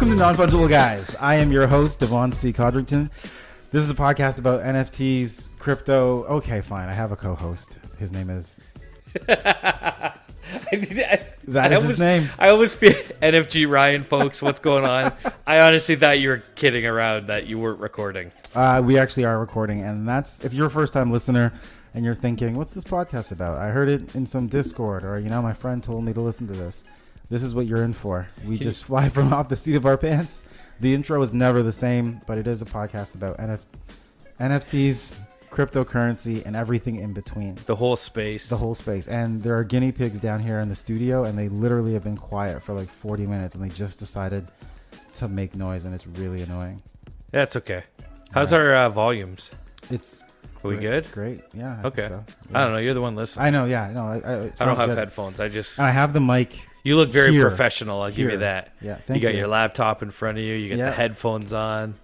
Welcome to Non-Fungible Guys. I am your host, Devon C. Codrington. This is a podcast about NFTs, crypto. Okay, fine. I have a co-host. His name is... That is his name. I always feel NFG Ryan, folks. What's going on? I honestly thought you were kidding around that you weren't recording. We actually are recording, and that's if you're a first-time listener and you're thinking, "What's this podcast about?" I heard it in some Discord, or my friend told me to listen to this. This is what you're in for. We just fly from off the seat of our pants. The intro is never the same, but it is a podcast about NFTs. Cryptocurrency and everything in between. The whole space. And there are guinea pigs down here in the studio, and they literally have been quiet for like 40 minutes, and they just decided to make noise, and it's really annoying. That's okay. How's our volumes? It's Are we good? Great. Yeah. Okay. So. Yeah. I don't know. You're the one listening. I know. Yeah. No. I don't have good. headphones. I have the mic. You look very here. professional. I'll give you that. Yeah. Thank you. You got your laptop in front of you. You got the headphones on.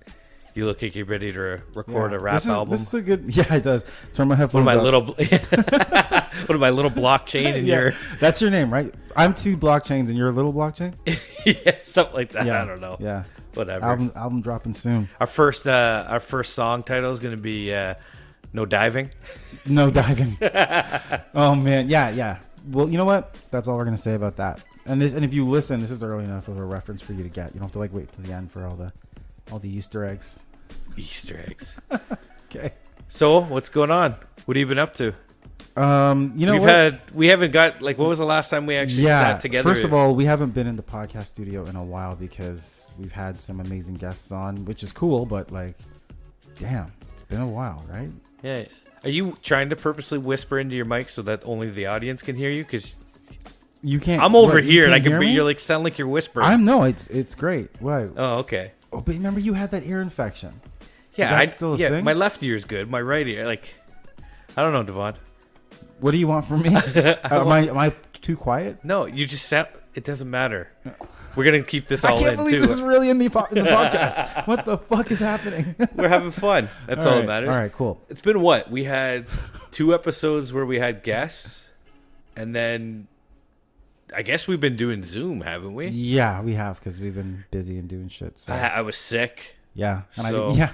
You look like you're ready to record a rap album. This is a good. Yeah, it does. Turn my headphones What up. am I, little blockchain in your... That's your name, right? I'm two blockchains and you're a little blockchain? Yeah, something like that. Yeah. I don't know. Yeah. Whatever. Album dropping soon. Our first song title is going to be No Diving. No Diving. Oh, man. Yeah. Well, you know what? That's all we're going to say about that. And if you listen, this is early enough of a reference for you to get. You don't have to wait to the end for all the Easter eggs. Okay. So, what's going on? What have you been up to? We haven't got, what was the last time we actually sat together? First of all, we haven't been in the podcast studio in a while because we've had some amazing guests on, which is cool, but damn, it's been a while, right? Yeah. Are you trying to purposely whisper into your mic so that only the audience can hear you? Because you can't. I'm over here and I can. Me? You're sound like you're whispering. It's great. Why? Oh, okay. Oh, but remember you had that ear infection. Yeah, is that still a thing? My left ear is good. My right ear, I don't know, Devon. What do you want from me? Am I too quiet? No, you just sound. It doesn't matter. We're gonna keep this all in too. I can't believe this is really in the podcast. What the fuck is happening? We're having fun. That's all that matters. All right, cool. It's been what? We had 2 episodes where we had guests, and then I guess we've been doing Zoom, haven't we? Yeah, we have because we've been busy and doing shit. So. I was sick. Yeah. Yeah,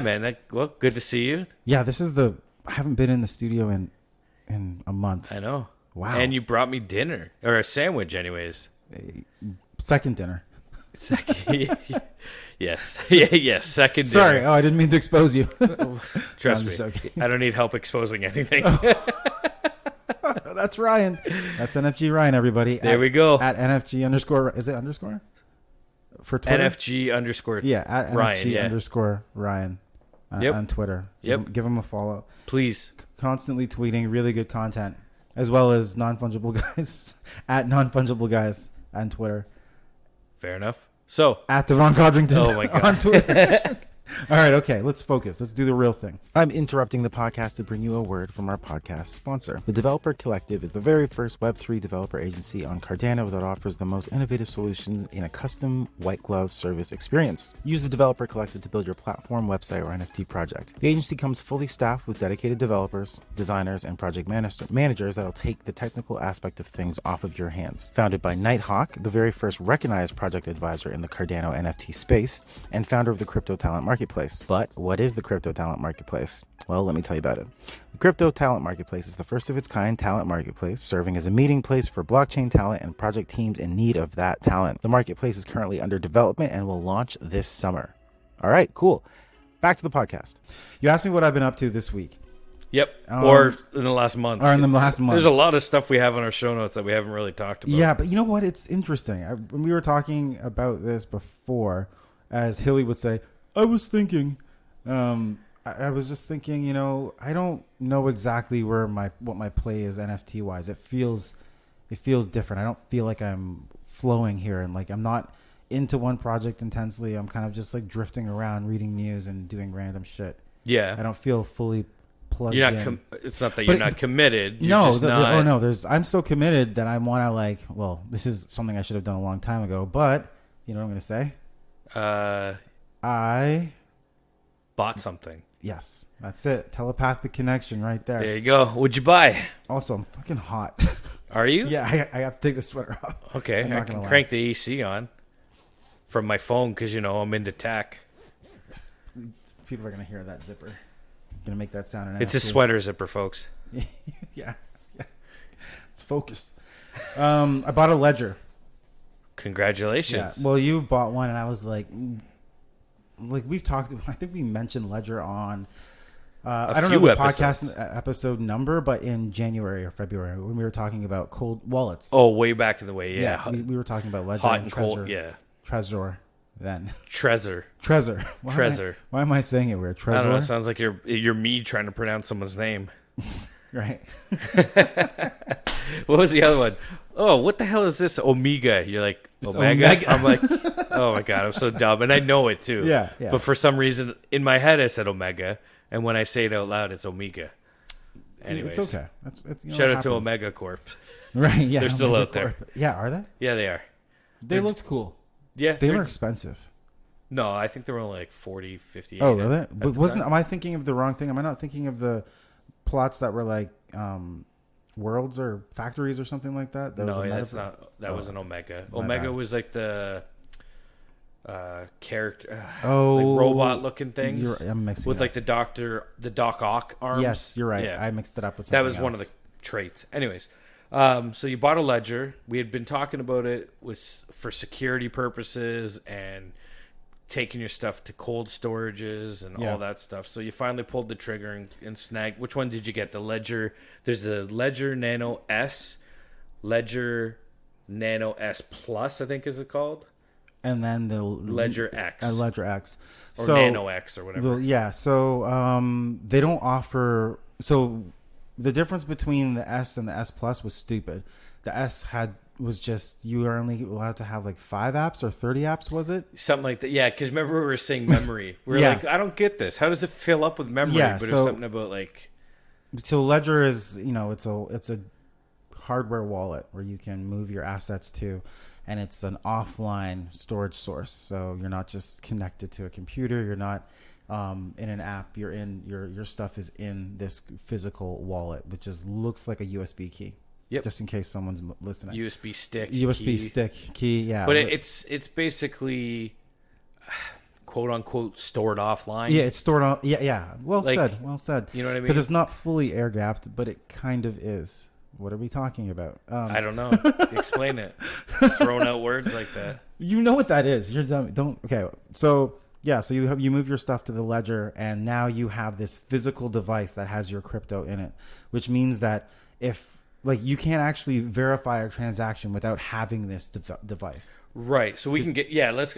man. Good to see you. Yeah, I haven't been in the studio in a month. I know. Wow. And you brought me dinner or a sandwich, anyways. Second dinner. Yes. Yes. Second dinner. Sorry. Oh, I didn't mean to expose you. Trust me. I don't need help exposing anything. That's Ryan. That's NFG Ryan, everybody. There we go. At NFG_. Is it underscore? For Twitter? NFG_. Yeah, at Ryan. NFG _Ryan on Twitter. Give him a follow. Please. Constantly tweeting really good content, as well as Non-Fungible Guys at Non-Fungible Guys on Twitter. Fair enough. So at Devon Codrington oh my God. on Twitter. All right, okay, let's focus. Let's do the real thing. I'm interrupting the podcast to bring you a word from our podcast sponsor. The Developer Collective is the very first Web3 developer agency on Cardano that offers the most innovative solutions in a custom white glove service experience. Use the Developer Collective to build your platform, website, or NFT project. The agency comes fully staffed with dedicated developers, designers, and project managers that'll take the technical aspect of things off of your hands. Founded by Nighthawk, the very first recognized project advisor in the Cardano NFT space, and founder of the Crypto Talent Marketplace. But what is the Crypto Talent Marketplace? Well, let me tell you about it. The Crypto Talent Marketplace is the first of its kind talent marketplace, serving as a meeting place for blockchain talent and project teams in need of that talent. The marketplace is currently under development and will launch this summer. All right, cool. Back to the podcast. You asked me what I've been up to this week. Yep. Or in the last month. There's a lot of stuff we have on our show notes that we haven't really talked about. Yeah, but you know what? It's interesting. When we were talking about this before, as Hilly would say, I was thinking, I was just thinking, I don't know exactly what my play is NFT wise. It feels different. I don't feel like I'm flowing here, and I'm not into one project intensely. I'm kind of just drifting around, reading news and doing random shit. Yeah, I don't feel fully plugged you're in. It's not that you're not committed. I'm so committed that I want to this is something I should have done a long time ago. But you know what I'm going to say? I bought something. Yes, that's it. Telepathic connection right there. There you go. What'd you buy? Also, I'm fucking hot. Are you? Yeah, I have to take the sweater off. Okay, I can crank the AC on. from my phone because, I'm into tech. People are going to hear that zipper. Going to make that sound. It's a sweater zipper, folks. Yeah. It's focused. I bought a Ledger. Congratulations. Yeah. Well, you bought one, and I was like we've talked. I think we mentioned Ledger on. I don't know the podcast episode number, but in January or February when we were talking about cold wallets. Oh, way back in the way, yeah. We were talking about Ledger hot and cold, yeah. Trezor then. Trezor. Why am I saying it weird? Trezor? I don't know. It sounds like you're me trying to pronounce someone's name. Right. What was the other one? Oh, what the hell is this? Omega. You're like, Omega? I'm like, oh my God, I'm so dumb. And I know it too. Yeah. But for some reason, in my head, I said Omega. And when I say it out loud, it's Omega. Anyways. It's okay. Shout out to Omega Corp. Right, yeah. They're still out there. Yeah, are they? Yeah, they are. They looked cool. Yeah. They were expensive. No, I think they were only like 40, 50. Oh, really? But am I thinking of the wrong thing? Am I not thinking of the plots that were like worlds or factories or something like that? That's not. That was an Omega. Omega was like the character, like robot looking things. I'm mixing with like the Doc Ock arms. Yes, you're right. Yeah. I mixed it up with something that was else. One of the traits. Anyways, so you bought a Ledger. We had been talking about it for security purposes and taking your stuff to cold storages and all that stuff. So you finally pulled the trigger and snagged. Which one did you get? The Ledger. There's the Ledger Nano S, Ledger Nano S Plus, I think is it called. And then the Ledger X. Ledger X. Or Nano X or whatever. So they don't offer... So the difference between the S and the S Plus was stupid. The S was just... You were only allowed to have like 5 apps or 30 apps, was it? Something like that. Yeah, because remember we were saying memory. We were like, I don't get this. How does it fill up with memory? Yeah, but it's something about like... So Ledger is, it's a hardware wallet where you can move your assets to... And it's an offline storage source, so you're not just connected to a computer. You're not in an app. You're in your stuff is in this physical wallet, which looks like a USB key. Yep. Just in case someone's listening. USB stick. Stick key. Yeah. But it's basically quote unquote stored offline. Yeah, it's stored on. Yeah. Well said. You know what I mean? Because it's not fully air gapped, but it kind of is. What are we talking about? I don't know. Explain it. Throwing out words like that. You know what that is. You're dumb. Don't. Okay. So you move your stuff to the Ledger, and now you have this physical device that has your crypto in it, which means that you can't actually verify a transaction without having this device. Right. So we can get let's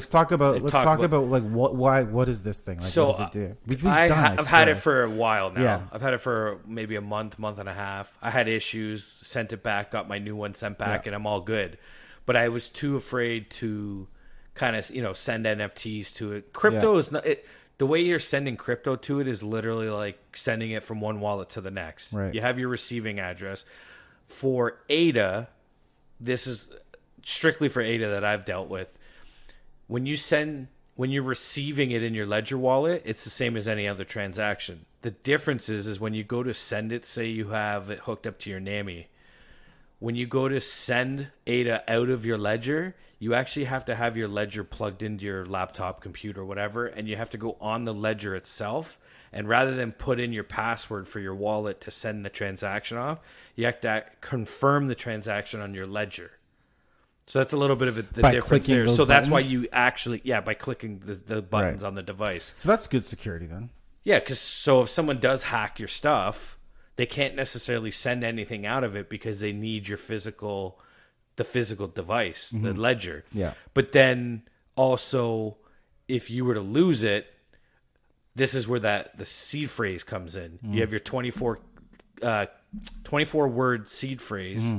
talk about like what is this thing? Like, so what does it do? I've had it for a while now. Yeah. I've had it for maybe a month and a half. I had issues, sent it back, got my new one sent back, and I'm all good. But I was too afraid to kind of send NFTs to it. Crypto is not it. The way you're sending crypto to it is literally like sending it from one wallet to the next. Right. You have your receiving address. For ADA, this is strictly for ADA that I've dealt with. When you're receiving it in your Ledger wallet, it's the same as any other transaction. The difference is when you go to send it, say you have it hooked up to your NAMI. When you go to send ADA out of your Ledger, you actually have to have your Ledger plugged into your laptop, computer, whatever, and you have to go on the Ledger itself. And rather than put in your password for your wallet to send the transaction off, you have to confirm the transaction on your Ledger. So that's a little bit of the difference there. So that's why you actually, by clicking the buttons on the device. So that's good security then. Yeah, because if someone does hack your stuff, they can't necessarily send anything out of it because they need the physical device, the Ledger. Yeah. But then also, if you were to lose it, this is where the seed phrase comes in. You have your 24 word seed phrase.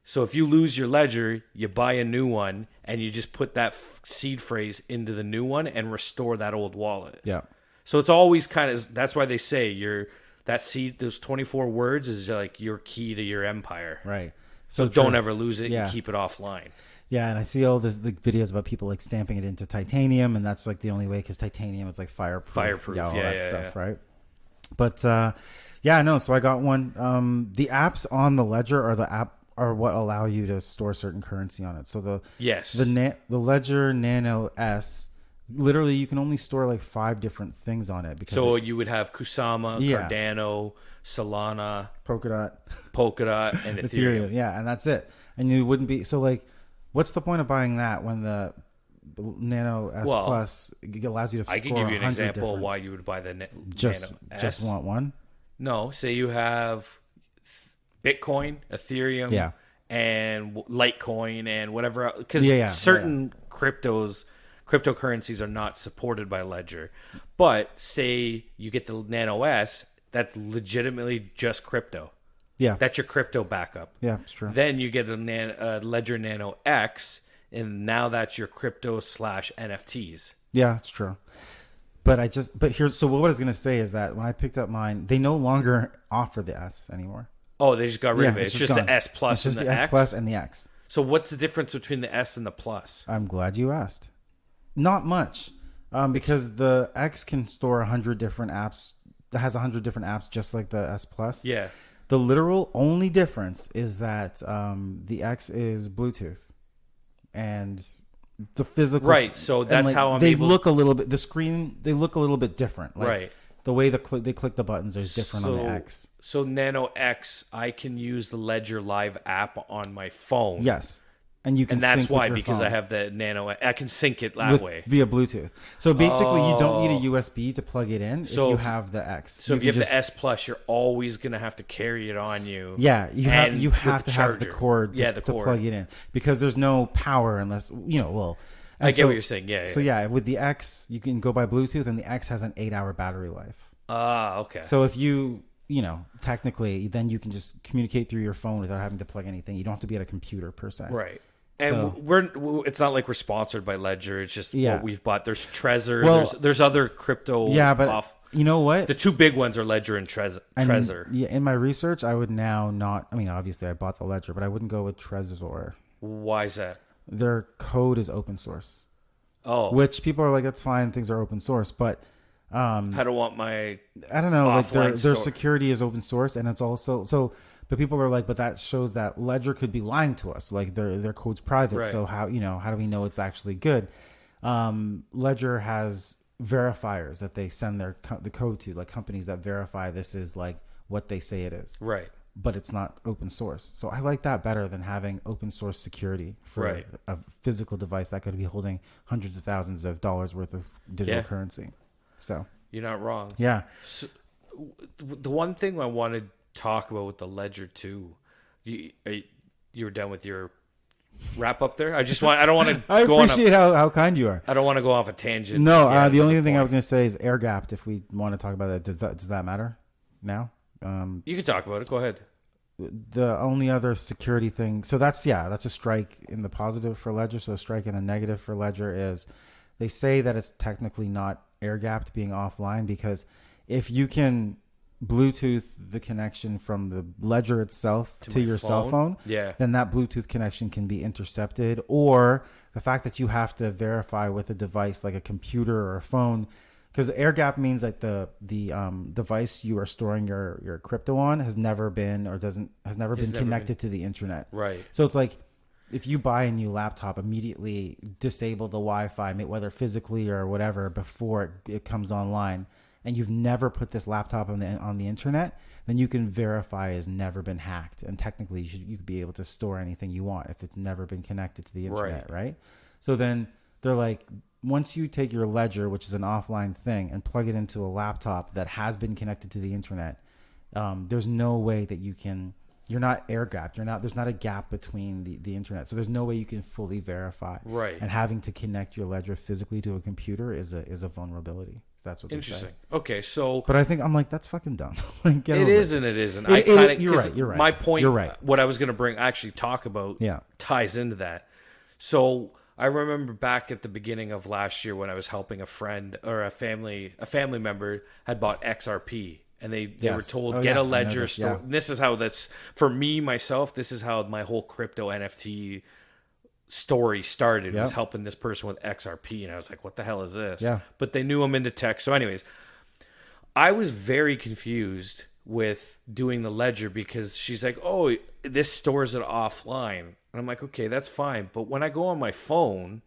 So if you lose your Ledger, you buy a new one, and you just put that seed phrase into the new one and restore that old wallet. Yeah. So it's always that's why they say those 24 words is like your key to your empire. Right. So don't ever lose it and keep it offline. Yeah, and I see all this videos about people like stamping it into titanium, and that's like the only way because titanium is like fireproof. All that stuff, right? But so I got one. The apps on the Ledger are the are what allow you to store certain currency on it. So the Ledger Nano S, literally you can only store like 5 different things on it. So you would have Kusama, Cardano, Solana, Polkadot, and Ethereum. Yeah, and that's it. And you wouldn't be so like, what's the point of buying that when the Nano S Plus allows you to? I can give you an example of why you would buy the Nano S. Just want one? No, say you have Bitcoin, Ethereum, and Litecoin, and whatever, because certain cryptocurrencies are not supported by Ledger. But say you get the Nano S, that's legitimately just crypto. Yeah, that's your crypto backup. Yeah, it's true. Then you get a Ledger Nano X, and now that's your crypto / NFTs. Yeah, it's true. But here's so what I was going to say is that when I picked up mine, they no longer offer the S anymore. Oh, they just got rid of it. It's just the S Plus and the X? S Plus and the X. So what's the difference between the S and the Plus? I'm glad you asked. Not much, because the X can store 100 different apps. It has 100 different apps just like the S Plus. Yeah. The literal only difference is that the X is Bluetooth, and the physical so that's like, how they look a little bit. The screen they look a little bit different. Like, right. The way they click the buttons is different on the X. So Nano X, I can use the Ledger Live app on my phone. Yes. And you can that's sync why, with your because phone. I have the Nano. I can sync it that way via Bluetooth. So basically, you don't need a USB to plug it in if you have the X. So if you have the S Plus, you're always going to have to carry it on you. Yeah, you have to have the cord to plug it in, because there's no power unless I get what you're saying. Yeah. So with the X, you can go by Bluetooth, and the X has an 8-hour battery life. Okay. So if you technically, then you can just communicate through your phone without having to plug anything. You don't have to be at a computer per se. Right. And it's not like we're sponsored by Ledger. It's just what we've bought. There's Trezor. There's other crypto. Yeah, but you know what? The two big ones are Ledger and Trezor. In my research, I would now not. I mean, obviously, I bought the Ledger, but I wouldn't go with Trezor. Why is that? Their code is open source. Oh, which people are like, that's fine. Things are open source, but I don't want my. I don't know. Like their security is open source, and it's also so. But people are like, but that shows that Ledger could be lying to us. Like their code's private, right. So how do we know it's actually good? Ledger has verifiers that they send the code to, like companies that verify this is like what they say it is. Right. But it's not open source. So I like that better than having open source security for a physical device that could be holding hundreds of thousands of dollars worth of digital currency. So you're not wrong. Yeah. So, the one thing I wanted talk about with the Ledger too. You were done with your wrap up there? I don't want to. I appreciate how kind you are. I don't want to go off a tangent. No, the only thing I was going to say is air gapped. If we want to talk about that, does that matter now? You can talk about it. Go ahead. The only other security thing. So that's a strike in the positive for Ledger. So a strike in the negative for Ledger is they say that it's technically not air gapped being offline, because if you can Bluetooth the connection from the Ledger itself to your cell phone, then that Bluetooth connection can be intercepted, or the fact that you have to verify with a device like a computer or a phone, because air gap means that the device you are storing your crypto on has never been connected to the internet. Right. So it's like if you buy a new laptop, immediately disable the Wi-Fi, whether physically or whatever, before it comes online, and you've never put this laptop on the internet, then you can verify it's never been hacked, and technically you could be able to store anything you want if it's never been connected to the internet, right? So then they're like, once you take your Ledger, which is an offline thing, and plug it into a laptop that has been connected to the internet, there's no way that you're not air gapped. There's not a gap between the internet. So there's no way you can fully verify. Right. And having to connect your Ledger physically to a computer is a vulnerability. That's what interesting. They say. Okay, so but I think I'm like, that's fucking dumb. Like, it is and it isn't. You're right. My point. You're right. What I was going to actually talk about, ties into that. So I remember back at the beginning of last year when I was helping a friend or a family member had bought XRP. And they were told, get a Ledger store. And this is how for me, myself, this is how my whole crypto NFT story started. Was helping this person with XRP. And I was like, what the hell is this? Yeah. But they knew I'm into tech. So anyways, I was very confused with doing the Ledger, because she's like, oh, this stores it offline. And I'm like, okay, that's fine. But when I go on my phone,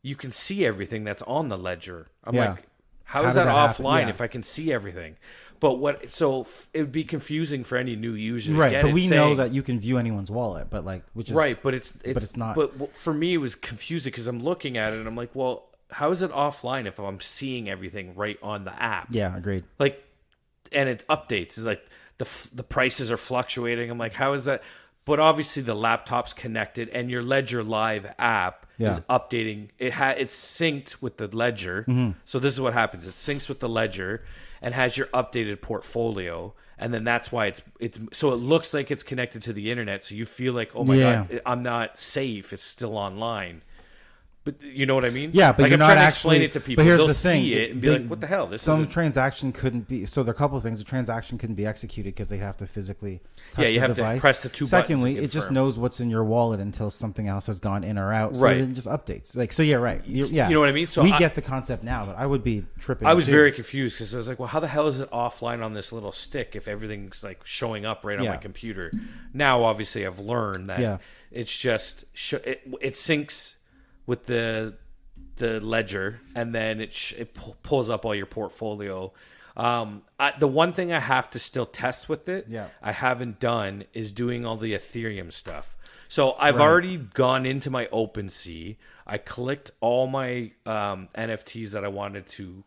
you can see everything that's on the ledger. I'm like, how is that offline if I can see everything? But so it would be confusing for any new user. Right, but we know that you can view anyone's wallet, but like, which is right, but it's not. But for me, it was confusing because I'm looking at it and I'm like, well, how is it offline if I'm seeing everything right on the app? Yeah, agreed. Like, and it updates. It's like the prices are fluctuating. I'm like, how is that? But obviously, the laptop's connected, and your Ledger Live app is updating. It's synced with the Ledger. Mm-hmm. So this is what happens: it syncs with the Ledger and has your updated portfolio, and then that's why it's so it looks like it's connected to the internet. So you feel like, oh my god, I'm not safe. It's still online. But you know what I mean? Yeah, but like you're I'm not trying to actually. explain it to people. But here's They'll the thing: see it and be like, "What the hell?" Some transaction couldn't be. So there are a couple of things. The transaction couldn't be executed because they have to physically touch you the have device. to press the two buttons. Secondly, it just knows what's in your wallet until something else has gone in or out. So it just updates. Like, so yeah, right. You know what I mean? So we get the concept now, but I would be tripping. I was very confused because I was like, "Well, how the hell is it offline on this little stick if everything's like showing up right on my computer?" Now, obviously, I've learned that it's just it syncs with the ledger, and then it pulls up all your portfolio. The one thing I have to still test with it, I haven't done, is doing all the Ethereum stuff. So I've already gone into my OpenSea. I clicked all my NFTs that I wanted to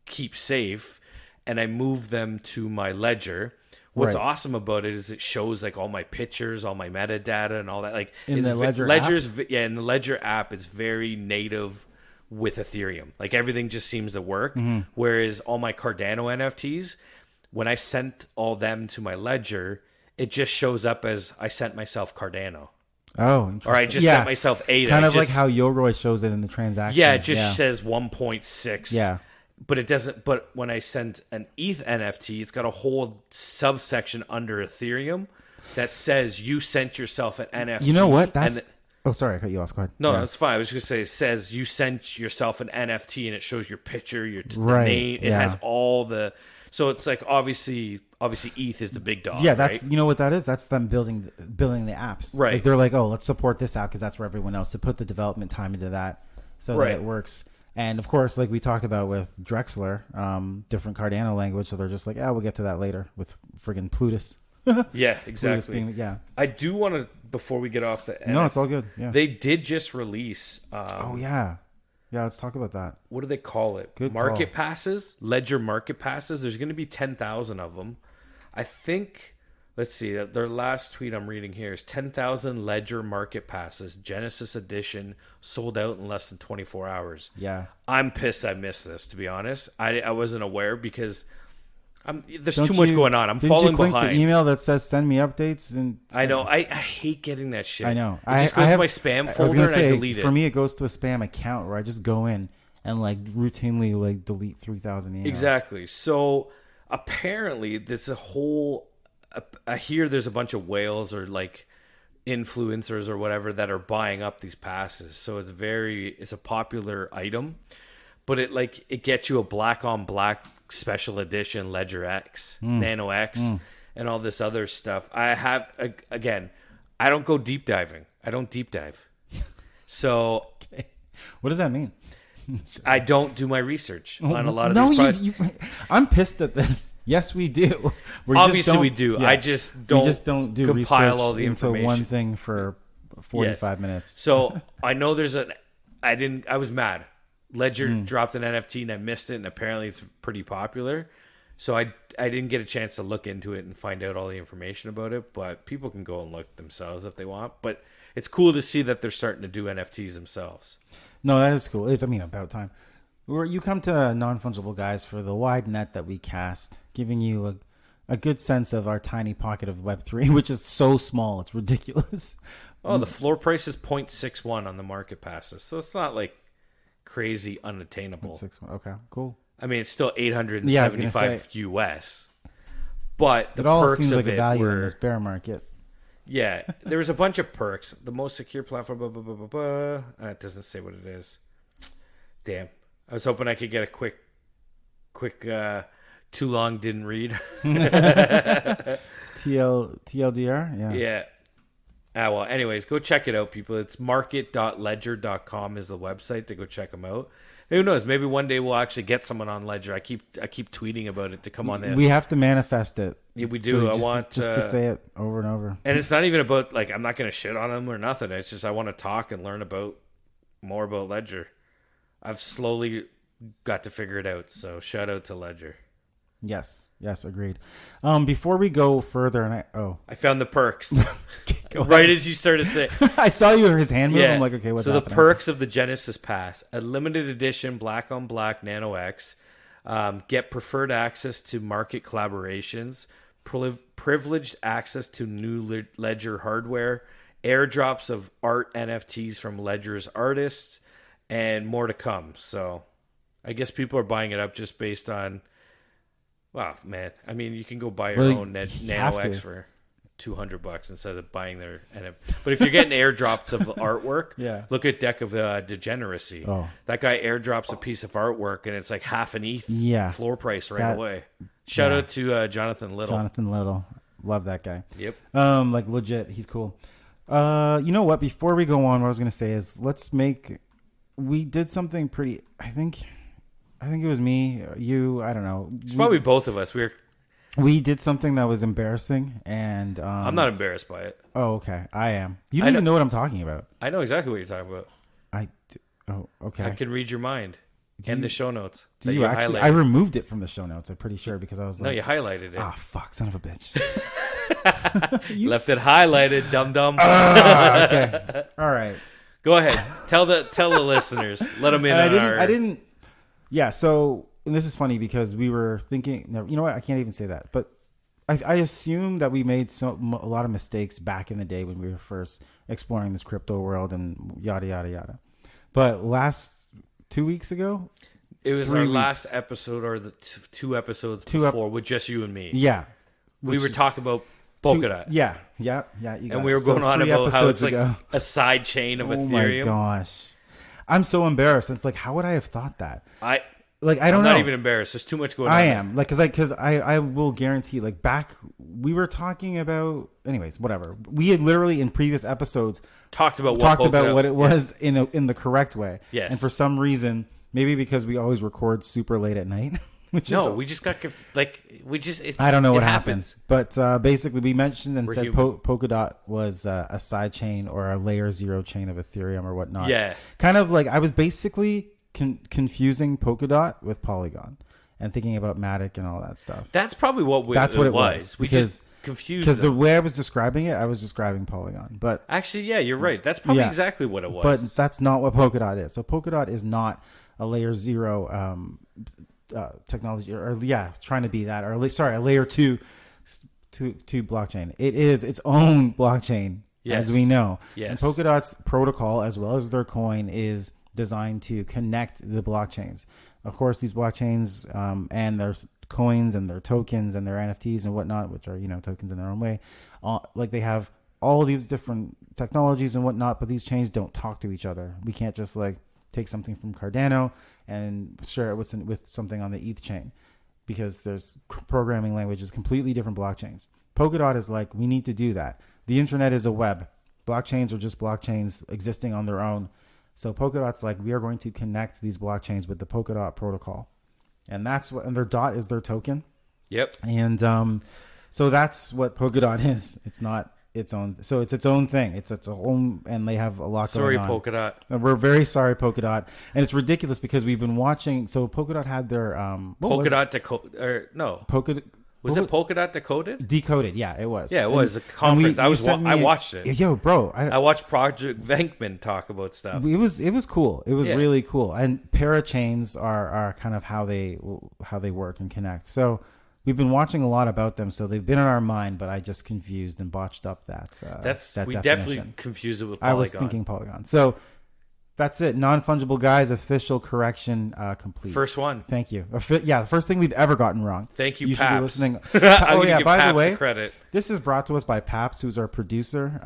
keep safe, and I moved them to my ledger. What's awesome about it is it shows like all my pictures, all my metadata, and all that. Like in the Ledger app? Yeah, in the Ledger app, it's very native with Ethereum. Like everything just seems to work. Mm-hmm. Whereas all my Cardano NFTs, when I sent all them to my Ledger, it just shows up as I sent myself Cardano. Oh, interesting. Or I just sent myself ADA. Kind of like how Yoroi shows it in the transaction. Yeah, it just says 1.6. Yeah. But it doesn't. But when I sent an ETH NFT, it's got a whole subsection under Ethereum that says you sent yourself an NFT. You know what? Oh, sorry, I cut you off. Go ahead. No, it's fine. I was just going to say it says you sent yourself an NFT, and it shows your picture, your name. It has all the. So it's like obviously ETH is the big dog. Yeah, that's you know what that is. That's them building the apps. Right. Like they're like, oh, let's support this app because that's where everyone else to put the development time into that so that it works. And of course, like we talked about with Drexler, different Cardano language, so they're just like, we'll get to that later with friggin' Plutus. Yeah, exactly. Plutus being, I do want to, before we get off the No, it's all good. Yeah. They did just release yeah, let's talk about that. What do they call it? Good market passes, Ledger market passes. There's going to be 10,000 of them. I think, let's see, their last tweet I'm reading here is 10,000 Ledger market passes, Genesis edition, sold out in less than 24 hours. Yeah. I'm pissed I missed this, to be honest. I wasn't aware because there's too much going on. I'm falling behind. Didn't you click the email that says send me updates? I know. I hate getting that shit. I know. It just goes to my spam folder and I delete it. For me, it goes to a spam account where I just go in and like routinely like delete 3,000 emails. Exactly. So apparently there's a whole... I hear there's a bunch of whales or like influencers or whatever that are buying up these passes. So it's a popular item, but it gets you a black on black special edition Ledger X, Nano X, and all this other stuff. I don't go deep diving. I don't deep dive. So what does that mean? I don't do my research on a lot of these products. I'm pissed at this. Yes, we do. Obviously, we do. Yeah. I just don't. We just don't do compile research all the into information. one thing for 45 minutes. So I know I was mad. Ledger dropped an NFT and I missed it, and apparently it's pretty popular. So I didn't get a chance to look into it and find out all the information about it. But people can go and look themselves if they want. But it's cool to see that they're starting to do NFTs themselves. No, that is cool. It's about time. You come to Non-Fungible Guys for the wide net that we cast, giving you a good sense of our tiny pocket of Web3, which is so small, it's ridiculous. Oh, the floor price is 0.61 on the market passes, so it's not crazy unattainable. 0.61. Okay, cool. I mean, it's still $875 US, but it all seems like a value in this bear market. Yeah, there was a bunch of perks. The most secure platform, blah, blah, blah, blah, blah. It doesn't say what it is. Damn. I was hoping I could get a quick too long, didn't read. TLDR? Yeah. Yeah. Well, anyways, go check it out, people. It's market.ledger.com is the website to go check them out. Who knows? Maybe one day we'll actually get someone on Ledger. I keep tweeting about it to come on there. We have to manifest it. Yeah, we do. So I want to say it over and over. And it's not even about like I'm not going to shit on them or nothing. It's just I want to talk and learn more about Ledger. I've slowly got to figure it out. So shout out to Ledger. Yes, agreed. Before we go further, I found the perks right as you started saying. I saw his hand move. Yeah. I'm like, okay, what's happening? So the perks of the Genesis Pass: a limited edition black on black Nano X, get preferred access to market collaborations, privileged access to new Ledger hardware, airdrops of art NFTs from Ledger's artists, and more to come. So, I guess people are buying it up just based on. Wow, man! I mean, you can go buy your own Nano X for $200 instead of buying their NFT. But if you're getting airdrops of artwork, look at Deck of Degeneracy. Oh. That guy airdrops a piece of artwork, and it's like half an ETH floor price right away. Shout out to Jonathan Little. Jonathan Little, love that guy. Yep. Like legit, he's cool. You know what? Before we go on, what I was gonna say is we did something pretty. I think it was me, you, I don't know. It's probably both of us. We did something that was embarrassing, and I'm not embarrassed by it. Oh, okay. I am. You don't even know what I'm talking about. I know exactly what you're talking about. Oh, okay. I can read your mind and the show notes. Do you actually? I removed it from the show notes. I'm pretty sure because I was like, no, you highlighted it. Ah, fuck, son of a bitch. You left it highlighted, dum dum. Okay. All right. Go ahead. Tell the listeners. Let them in. I didn't. Yeah, so and this is funny because we were thinking. No, you know what? I can't even say that. But I assume that we made a lot of mistakes back in the day when we were first exploring this crypto world and yada yada yada. But 2 weeks ago, it was our last episode or the two episodes before with just you and me. Yeah, we were talking about Polkadot. Yeah. And we were going on about how it's like a side chain of Ethereum. Oh my gosh. I'm so embarrassed. It's like, how would I have thought that? I don't know. I'm not even embarrassed. There's too much going on. I am. Because I will guarantee, we were talking about, anyways, whatever. We had literally in previous episodes talked about what it was in the correct way. Yes. And for some reason, maybe because we always record super late at night. We just got I don't know what happens. But basically, we mentioned and said Polkadot was a side chain or a layer 0 chain of Ethereum or whatnot. Yeah. Kind of like I was basically confusing Polkadot with Polygon and thinking about Matic and all that stuff. That's probably what it was. We just confused because the way I was describing it, I was describing Polygon. But actually, yeah, you're right. That's probably exactly what it was. But that's not what Polkadot is. So Polkadot is not a layer 0 technology trying to be that, or a layer 2 blockchain. It is its own blockchain, as we know. Yes. And Polkadot's protocol, as well as their coin, is designed to connect the blockchains. Of course, these blockchains and their coins and their tokens and their NFTs and whatnot, which are tokens in their own way, they have all these different technologies and whatnot, but these chains don't talk to each other. We can't just take something from Cardano and share it with something on the ETH chain, because there's programming languages, completely different blockchains. Polkadot is we need to do that. The internet is a web. Blockchains are just blockchains existing on their own. So Polkadot's we are going to connect these blockchains with the Polkadot protocol. And and their dot is their token. Yep. And so that's what Polkadot is. It's not its own, so it's its own thing. It's its own, and they have a lot going on. Sorry, Polkadot. And we're very sorry, Polkadot. And it's ridiculous because we've been watching. So Polkadot had their Polkadot decoded, or no? Was it Polkadot decoded? Decoded, yeah, it was. Yeah, it was a conference. I watched it. Yo, bro, I watched Project Venkman talk about stuff. It was cool. It was really cool. And parachains are kind of how they work and connect. So we've been watching a lot about them, so they've been in our mind, but I just confused and botched up that we definition. definitely confused it with Polygon. I was thinking Polygon. So that's it. Non-fungible guys, official correction complete. First one. Thank you. The first thing we've ever gotten wrong. Thank you, You Paps. should be listening. By the way, credit. This is brought to us by Paps, who's our producer.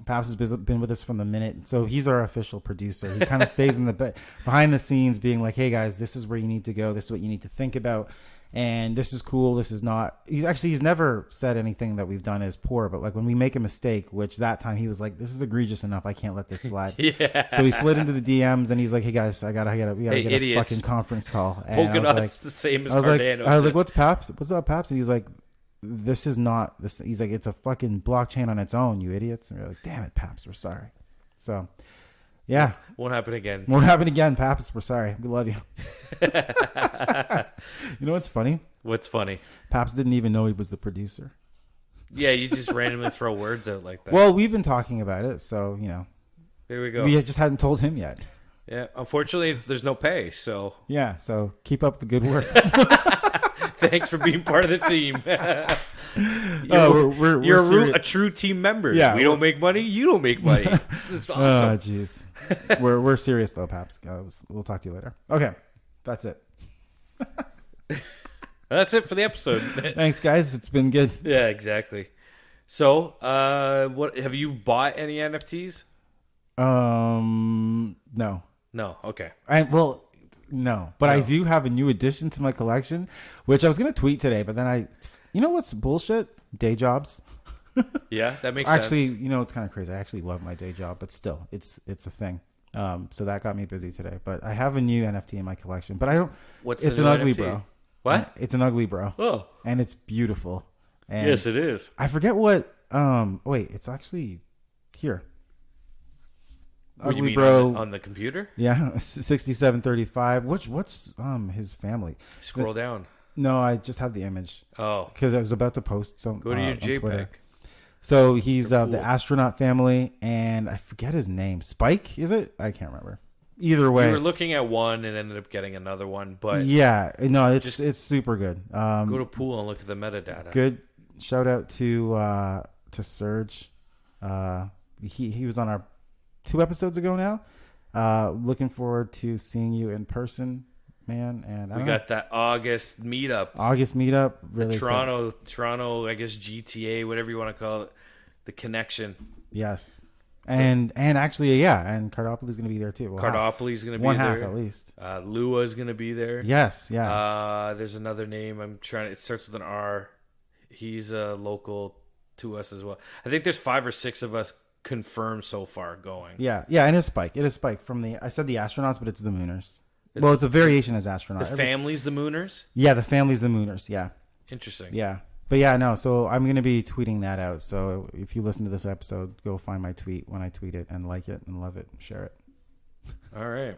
Paps has been with us from the minute, so he's our official producer. He kind of stays in the behind the scenes, being like, "Hey guys, this is where you need to go. This is what you need to think about." and this is cool. This is not. He's never said anything that we've done is poor, but like when we make a mistake, which that time he was like, "This is egregious enough. I can't let this slide." Yeah. So he slid into the DMs and he's like, "Hey guys, we gotta get idiots. A fucking conference call." And Polkadot's the same as Cardano. I was like, "What's Paps? What's up, Paps?" And he's like, "This is not this." He's like, "It's a fucking blockchain on its own, you idiots." And we're like, "Damn it, Paps, we're sorry." So, yeah, won't happen again. Won't happen again, Paps. We're sorry. We love you. You know what's funny? What's funny? Paps didn't even know he was the producer. Yeah, you just randomly throw words out like that. Well, we've been talking about it, so you know. There we go. We just hadn't told him yet. Yeah, unfortunately, there's no pay, so. Yeah, so keep up the good work. Thanks for being part of the team. You're a true team member. Yeah, we don't make money. You don't make money. That's awesome. Oh, jeez. we're serious though, Paps. We'll talk to you later. Okay, that's it. That's it for the episode. Thanks, guys. It's been good. Yeah, exactly. So, what have you bought any NFTs? No. No. Okay. No, but I do have a new addition to my collection, which I was going to tweet today, but then you know what's bullshit? Day jobs. Yeah, that makes sense. Actually, you know, it's kind of crazy. I actually love my day job, but still, it's a thing. So that got me busy today, but I have a new NFT in my collection, but I don't. It's an ugly NFT? Bro. What? It's an ugly bro. Oh, and it's beautiful. And yes, it is. I forget what. Wait, it's actually here. What ugly bro on the computer. Yeah, 6735. What's his family? Scroll down. No, I just have the image. Oh, because I was about to post some. Go to your JPEG. So he's the astronaut family, and I forget his name. Spike, is it? I can't remember. Either way, we were looking at one and ended up getting another one, but yeah, no, it's super good. Go to Pool and look at the metadata. Good. Shout out to Serge. He was on our 2 episodes ago now. Looking forward to seeing you in person, man. And we got that August meetup. Really Toronto, I guess GTA, whatever you want to call it. The connection. Yes. And actually, yeah, and Cardopoly's going to be there too. Cardopoly's going to be one there. Half at least. Lua's going to be there. Yes, yeah. There's another name. It starts with an R. He's local to us as well. I think there's 5 or 6 of us confirmed so far going. Yeah, and it's Spike. It is Spike from I said the astronauts, but it's the Mooners. It's a variation as astronaut. The family's the Mooners? Yeah, the family's the Mooners, yeah. Interesting. Yeah. But yeah, no, so I'm going to be tweeting that out. So if you listen to this episode, go find my tweet when I tweet it and like it and love it and share it. All right.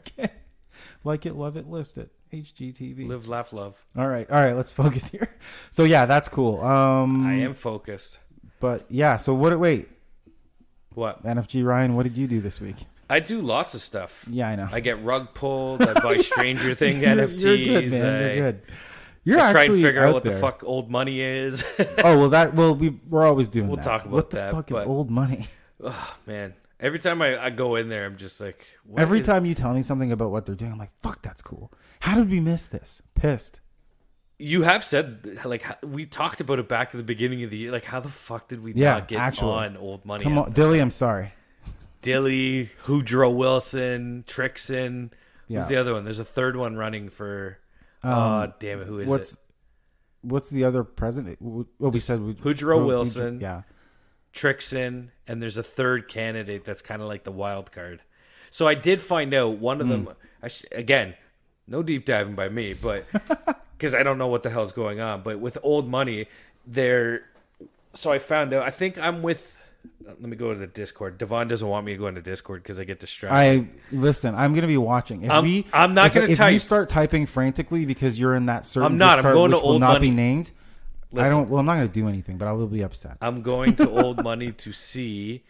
Like it, love it, list it. HGTV. Live, laugh, love. All right, let's focus here. So yeah, that's cool. I am focused. But yeah, so wait. What? NFG Ryan, what did you do this week? I do lots of stuff. Yeah, I know. I get rug pulled. I buy Stranger Things NFTs. You're good, man. You're good. I try and figure out what the fuck old money is. We're always doing that. We'll talk about that. What the fuck is old money? Oh, man. Every time I go in there, I'm just like... Every time you tell me something about what they're doing, I'm like, fuck, that's cool. How did we miss this? Pissed. You have said, like, we talked about it back at the beginning of the year. Like, how the fuck did we not get on old money? Come on, Dilly, I'm sorry. Dilly, Woodrow Wilson, Trixon. Who's the other one? There's a third one running for... damn it! Who is it? What's the other president? We said Woodrow Wilson. Yeah, Trixon, and there's a third candidate that's kind of like the wild card. So I did find out one of them. Again, no deep diving by me, but because I don't know what the hell's going on. But with old money, so I found out. I think I'm with. Let me go to the Discord. Devon doesn't want me to go into Discord because I get distracted. Listen, I'm going to be watching. I'm not going to type. If you start typing frantically because you're in that certain I'm not. Discord, I'm going which to old will not money. be named. Listen, I'm not going to do anything, but I will be upset. I'm going to old money to see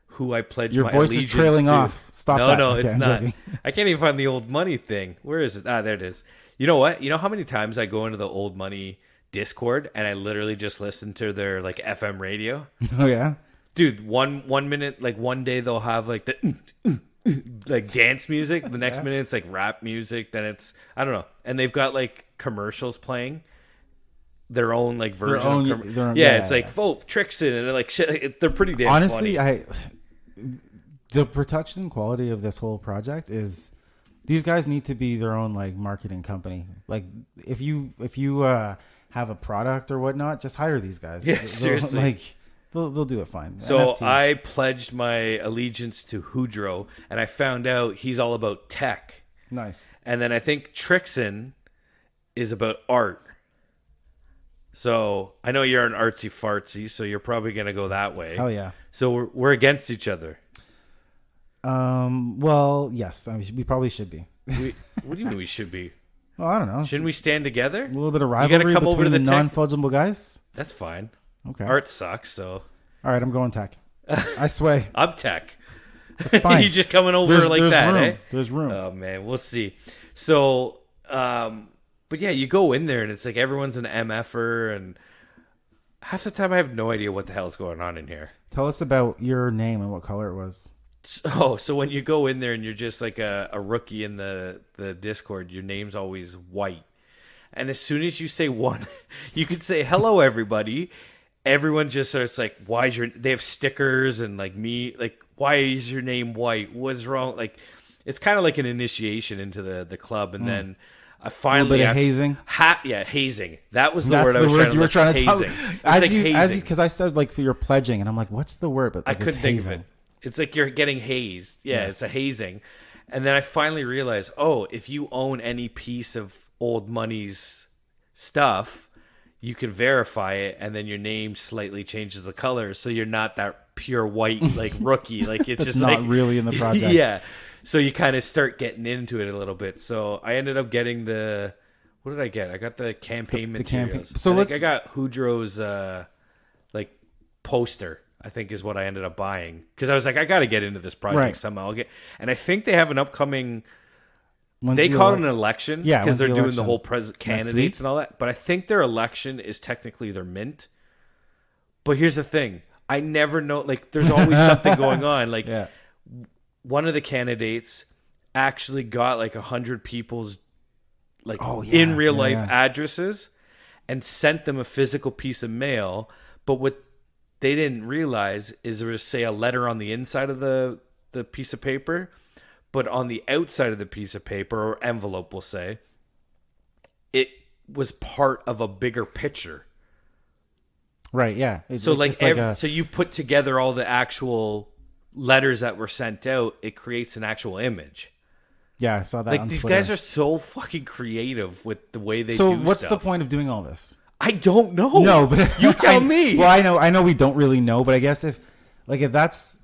who I pledge my allegiance to. Your voice is trailing off. Stop that. No, it's not. I can't even find the old money thing. Where is it? There it is. You know what? You know how many times I go into the old money Discord and I literally just listen to their like FM radio? Oh, yeah? Dude, one minute, like one day they'll have like the like dance music. The next minute it's like rap music. Then it's I don't know. And they've got like commercials playing their own like version. It's like Trixon and they're like shit. They're pretty damn honestly funny. The production quality of this whole project is These guys need to be their own like marketing company. Like if you have a product or whatnot, just hire these guys. Yeah, seriously. Like they'll do it fine. So NFTs. I pledged my allegiance to Hudro, and I found out he's all about tech. Nice. And then I think Trixon is about art. So I know you're an artsy fartsy, so you're probably going to go that way. Oh yeah. So we're against each other. Well, yes. I mean, we probably should be. What do you mean we should be? Well, I don't know. Shouldn't we stand together? A little bit of rivalry come between over to the the non-fungible guys? That's fine. Okay. Art sucks, so. All right, I'm going tech. I sway. I'm tech. Fine. You just coming over there's that, room. Eh? There's room. Oh, man. We'll see. So, but yeah, you go in there and it's like everyone's an MFer, and half the time I have no idea what the hell's going on in here. Tell us about your name and what color it was. So when you go in there and you're just like a rookie in the Discord, your name's always white. And as soon as you say one, you could say, hello, everybody. Everyone just starts like, they have stickers and like me, like, why is your name white? What's wrong? Like, it's kind of like an initiation into the club. And then I finally. A little bit of hazing? Hazing. That was the word I was trying to you were trying to hazing. Hazing. Because I said, like, for your pledging, and I'm like, what's the word? But like, I couldn't think of it. It's like you're getting hazed. Yeah, yes. It's a hazing. And then I finally realized, if you own any piece of old money's stuff, you can verify it, and then your name slightly changes the color, so you're not that pure white like rookie. Like it's just not like, really in the project. Yeah. So you kind of start getting into it a little bit. So I ended up getting what did I get? I got the campaign materials. So I got Hudro's like poster, I think is what I ended up buying, because I was like, I got to get into this project somehow. And I think they have an upcoming. They call it an election because they're doing the whole candidates and all that. But I think their election is technically their mint. But here's the thing: I never know. Like, there's always something going on. Like, one of the candidates actually got like 100 people's like in real life addresses and sent them a physical piece of mail. But what they didn't realize is there was, say, a letter on the inside of the piece of paper, but on the outside of the piece of paper, or envelope, we'll say, it was part of a bigger picture. Right, yeah. So so you put together all the actual letters that were sent out, it creates an actual image. Yeah, I saw that. Like, on these Twitter. guys are so fucking creative with the way they do stuff. So what's the point of doing all this? I don't know. No, but you tell me. Well, I know we don't really know, but I guess if that's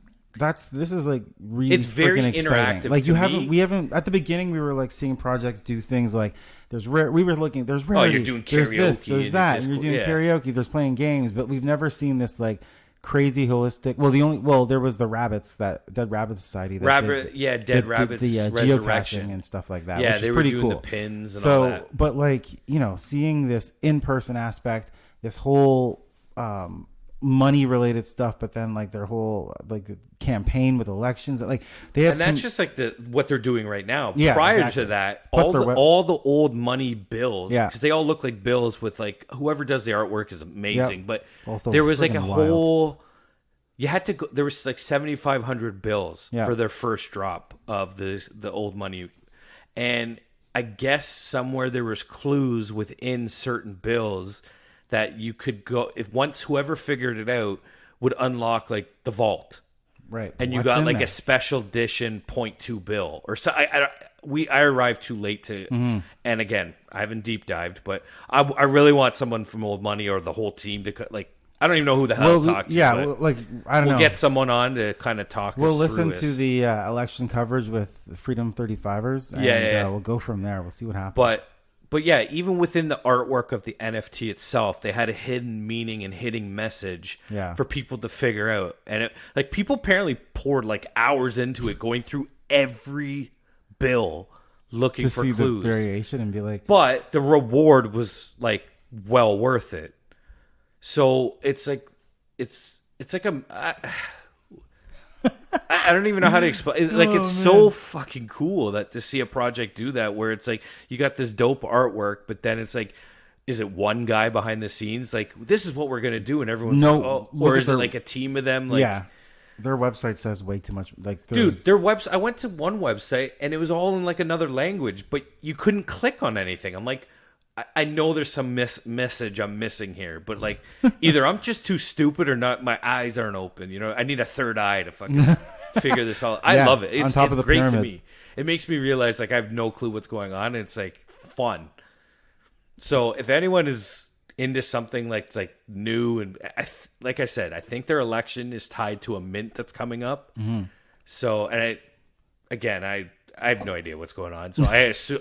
this is like really it's very interactive. Like we haven't at the beginning we were like seeing projects do things like there's rarity. Oh, you're doing karaoke. There's this, there's that, and you're doing karaoke. There's playing games, but we've never seen this like crazy holistic. There was the Dead Rabbit Society. Dead Rabbits, the geocaching and stuff like that. Yeah, which they is were pretty doing cool. the pins and all that. But like seeing this in-person aspect, this whole money related stuff, but then like their whole like campaign with elections, like they have, and that's just like what they're doing right now. Yeah, prior exactly. to that, Plus all the old money bills, yeah, because they all look like bills with like whoever does the artwork is amazing. Yep. But also there was like a wild. whole. You had to go. There was like 7,500 bills yeah. for their first drop of the old money, and I guess somewhere there was clues within certain bills that you could go if once whoever figured it out would unlock like the vault, right? And you got like a special edition 0.2 bill or so. I arrived too late to, and again I haven't deep dived, but I really want someone from Old Money or the whole team to like. I don't even know who the hell to talk to. Yeah, like I don't know. We'll get someone on to kind of talk. We'll listen to the election coverage with Freedom 35ers. And, we'll go from there. We'll see what happens. But yeah, even within the artwork of the NFT itself, they had a hidden meaning and hidden message for people to figure out. And like people apparently poured like hours into it, going through every bill looking for clues, the variation, and be like. But the reward was like well worth it. So it's like I don't even know how to explain. Like it's so fucking cool that to see a project do that, where it's like you got this dope artwork, but then it's like, is it one guy behind the scenes? Like this is what we're gonna do, and everyone's like, oh, or is it like a team of them? Like, Their website says way too much. Like, dude, their website. I went to one website and it was all in like another language, but you couldn't click on anything. I'm like, I know there's some message I'm missing here, but like, either I'm just too stupid or not. My eyes aren't open. You know, I need a third eye to fucking figure this all. I love it. It's great pyramid. To me. It makes me realize like I have no clue what's going on, and it's like fun. So if anyone is into something like it's like new and like I said, I think their election is tied to a mint that's coming up. Mm-hmm. So and I have no idea what's going on. So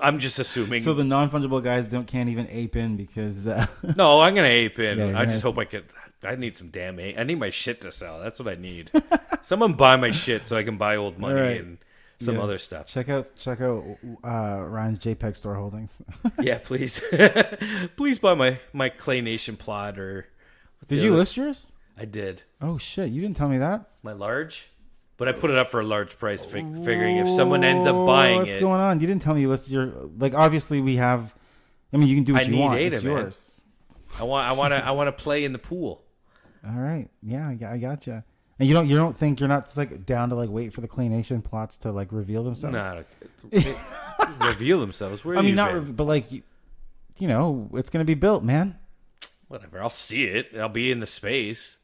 I'm just assuming. So the non-fungible guys can't even ape in because. No, I'm gonna ape in. Yeah, I just hope I could. I need some damn ape. I need my shit to sell. That's what I need. Someone buy my shit so I can buy old money and some other stuff. Check out Ryan's JPEG store holdings. Yeah, please. Please buy my Clay Nation plot or. Did you list yours? I did. Oh shit! You didn't tell me that. My large. But I put it up for a large price, figuring if someone ends up buying what's going on? You didn't tell me you listed your like. Obviously, we have. I mean, you can do what you want. It's yours. I want to play in the pool. All right. Yeah, I gotcha. And you don't think you're not just like down to like wait for the Clay Nation plots to like reveal themselves? No, reveal themselves. Where I mean, not, but like, you know, it's gonna be built, man. Whatever. I'll see it. I'll be in the space.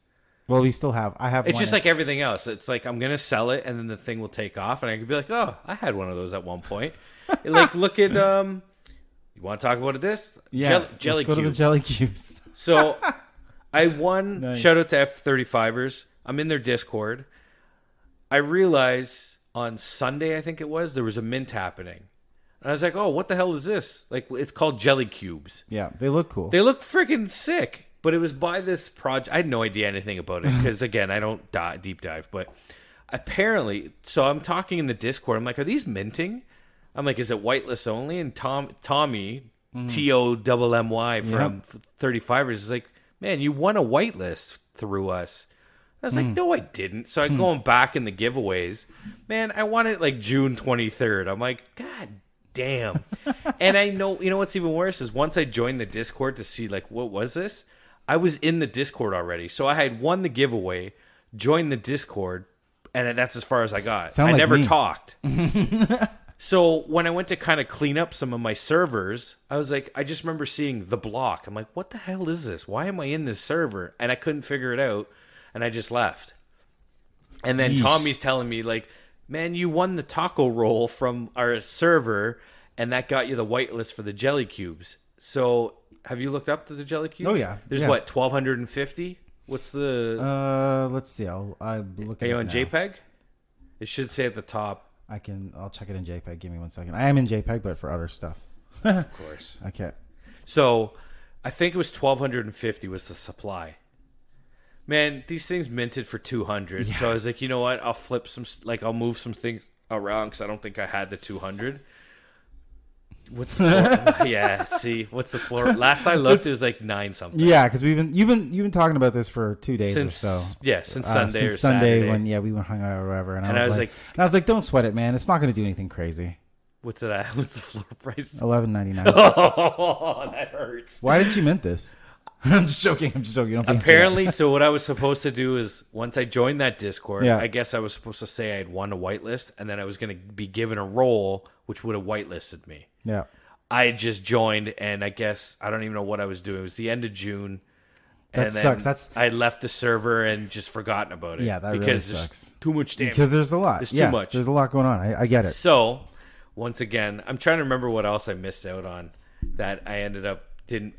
Well, we still have. I have. It's just like everything else. It's like I'm gonna sell it, and then the thing will take off, and I could be like, "Oh, I had one of those at one point." Like, look at. You want to talk about this? Yeah, jelly let's go to the jelly cubes. So, I won. Nice. Shout out to F35ers. I'm in their Discord. I realized on Sunday, I think it was, there was a mint happening. And I was like, oh, what the hell is this? Like, it's called jelly cubes. Yeah, they look cool. They look freaking sick. But it was by this project. I had no idea anything about it because, again, I don't deep dive. But apparently, so I'm talking in the Discord. I'm like, are these minting? I'm like, is it whitelist only? And Tommy, TOMMY from 35ers is like, man, you won a whitelist through us. I was like, no, I didn't. So I'm going back in the giveaways. Man, I won it like June 23rd. I'm like, God damn. And I know, you know what's even worse is once I joined the Discord to see like, what was this? I was in the Discord already. So I had won the giveaway, joined the Discord, and that's as far as I got. I never talked. So when I went to kind of clean up some of my servers, I was like, I just remember seeing the block. I'm like, what the hell is this? Why am I in this server? And I couldn't figure it out, and I just left. And then Tommy's telling me, like, man, you won the taco roll from our server, and that got you the whitelist for the jelly cubes. So have you looked up to the jelly cubes? Oh, yeah. There's what, 1,250? What's the... let's see. I'm looking. Are you on now. JPEG? It should say at the top. I'll check it in JPEG. Give me 1 second. I am in JPEG, but for other stuff. Of course. Okay. So I think it was 1,250 was the supply. Man, these things minted for 200. Yeah. So I was like, you know what? I'll flip I'll move some things around because I don't think I had the 200. What's the floor? Yeah, see, what's the floor? Last I looked, it was like 9 something. Yeah, because you've been talking about this for 2 days or so. Yeah, since Sunday since or Sunday Saturday. when we went hung out or whatever. And I was like, don't sweat it, man. It's not going to do anything crazy. What's it at? What's the floor price? $11.99. Oh, that hurts. Why didn't you mint this? I'm just joking. Don't Apparently, so what I was supposed to do is once I joined that Discord, I guess I was supposed to say I had won a whitelist, and then I was going to be given a role which would have whitelisted me. Yeah. I had just joined, and I guess I don't even know what I was doing. It was the end of June. That sucks. I left the server and just forgotten about it. Yeah, that really sucks. There's too much damage. Because there's a lot. There's too much. There's a lot going on. I get it. So, once again, I'm trying to remember what else I missed out on that I ended up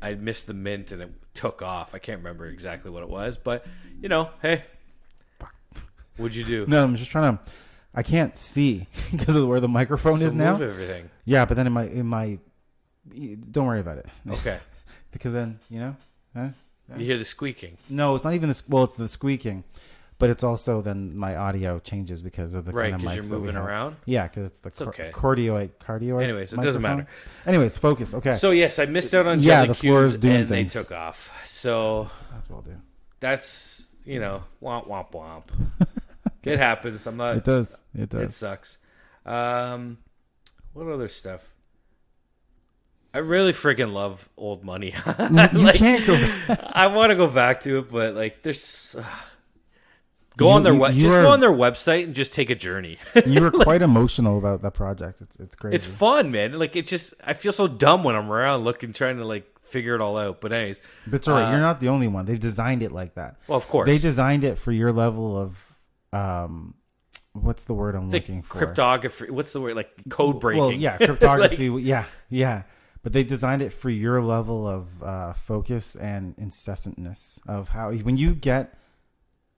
I missed the mint and it took off. I can't remember exactly what it was, but you know, hey, what'd you do? No, I'm just trying to. I can't see because of where the microphone is now. Move everything. Yeah, but then in my don't worry about it. Okay. Because then you hear the squeaking. No, it's not even it's the squeaking, but it's also then my audio changes because of the kind of mics because you're moving around. Yeah, because it's the cardioid. Anyways, it doesn't matter. Anyways, focus. Okay. So yes, I missed out on jelly the floor is doing and things. They took off. So that's well done. That's womp womp womp. It happens. I'm not. It does. It sucks. What other stuff? I really freaking love old money. You can't go back. I want to go back to it, but like there's Go on their go on their website and just take a journey. You were quite emotional about that project. It's great. It's fun, man. Like it just, I feel so dumb when I'm around looking, trying to like figure it all out. But anyways, but it's all right. You're not the only one. They've designed it like that. Well, of course, they designed it for your level of what's the word I'm looking for? Cryptography. What's the word? Like code breaking. Well, yeah, cryptography. like, yeah. But they designed it for your level of focus and incessantness of how when you get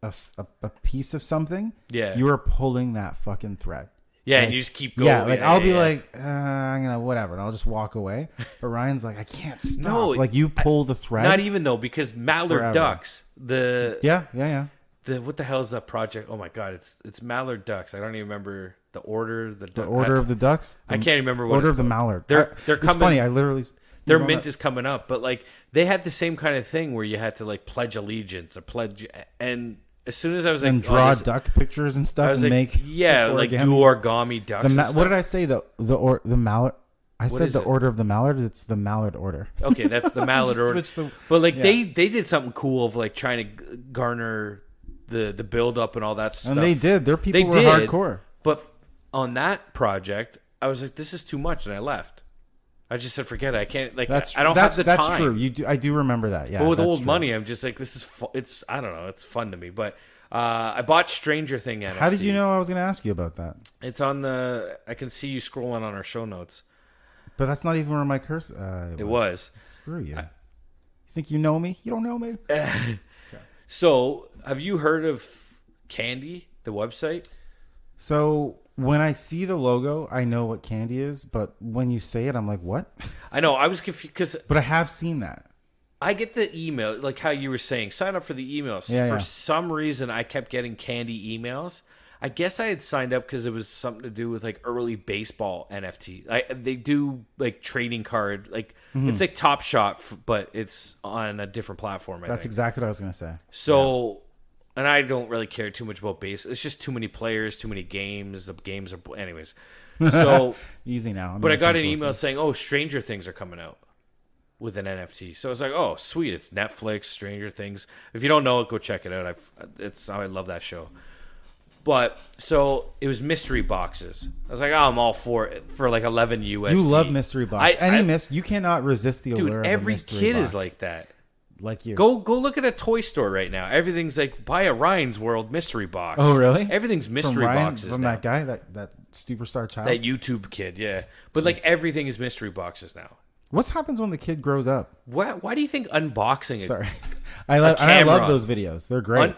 a piece of something, you are pulling that fucking thread. Yeah, and you just keep going. Yeah, like I'll be like, I'm gonna whatever, and I'll just walk away. But Ryan's like, I can't stop. No, like you pull the thread. Not even though, because Mallard Ducks. Yeah. What the hell is that project? Oh my god, it's Mallard Ducks. I don't even remember the order. The order of the ducks. I can't remember what order of the Mallard. They're coming. It's funny. I literally. Their mint is coming up, but like they had the same kind of thing where you had to like pledge allegiance or pledge and. As soon as I was like, and draw duck pictures and stuff, and like, make like do origami ducks. What did I say? The mallard. I said the order of the mallard. It's the mallard order. Okay, that's the mallard order. But like they did something cool of like trying to garner the build up and all that stuff. And they did. Their people were hardcore. But on that project, I was like, this is too much, and I left. I just said, forget it. I can't. Like, I don't have the time. That's true. I do remember that. Yeah. But with old money, I'm just like, this is. It's. I don't know. It's fun to me. But I bought Stranger Thing NFT. How did you know I was going to ask you about that? It's on the. I can see you scrolling on our show notes. But that's not even where my curse. It was. Screw you. You think you know me? You don't know me. Okay. So, have you heard of Candy, the website? So. When I see the logo, I know what Candy is, but when you say it, I'm like, what? I know, I was confused. But I have seen that. I get the email, like how you were saying, sign up for the emails. For some reason, I kept getting Candy emails. I guess I had signed up because it was something to do with like early baseball NFT. They do like trading card, like it's like Top Shot, but it's on a different platform. That's exactly what I was going to say. So... Yeah. And I don't really care too much about base. It's just too many players, too many games. The games are... Anyways. So... Easy now. But I got an email saying, oh, Stranger Things are coming out with an NFT. So I was like, oh, sweet. It's Netflix, Stranger Things. If you don't know it, go check it out. I love that show. But, so, it was mystery boxes. I was like, oh, I'm all for it. For like 11 USD. You love mystery boxes. You cannot resist the allure of a every mystery kid box. Is like that. Like you. Go look at a toy store right now. Everything's like, buy a Ryan's World mystery box. Oh, really? Everything's mystery boxes from now. that guy, that superstar child? That YouTube kid, yeah. But like everything is mystery boxes now. What happens when the kid grows up? Why do you think unboxing it? Sorry. I love those videos. They're great.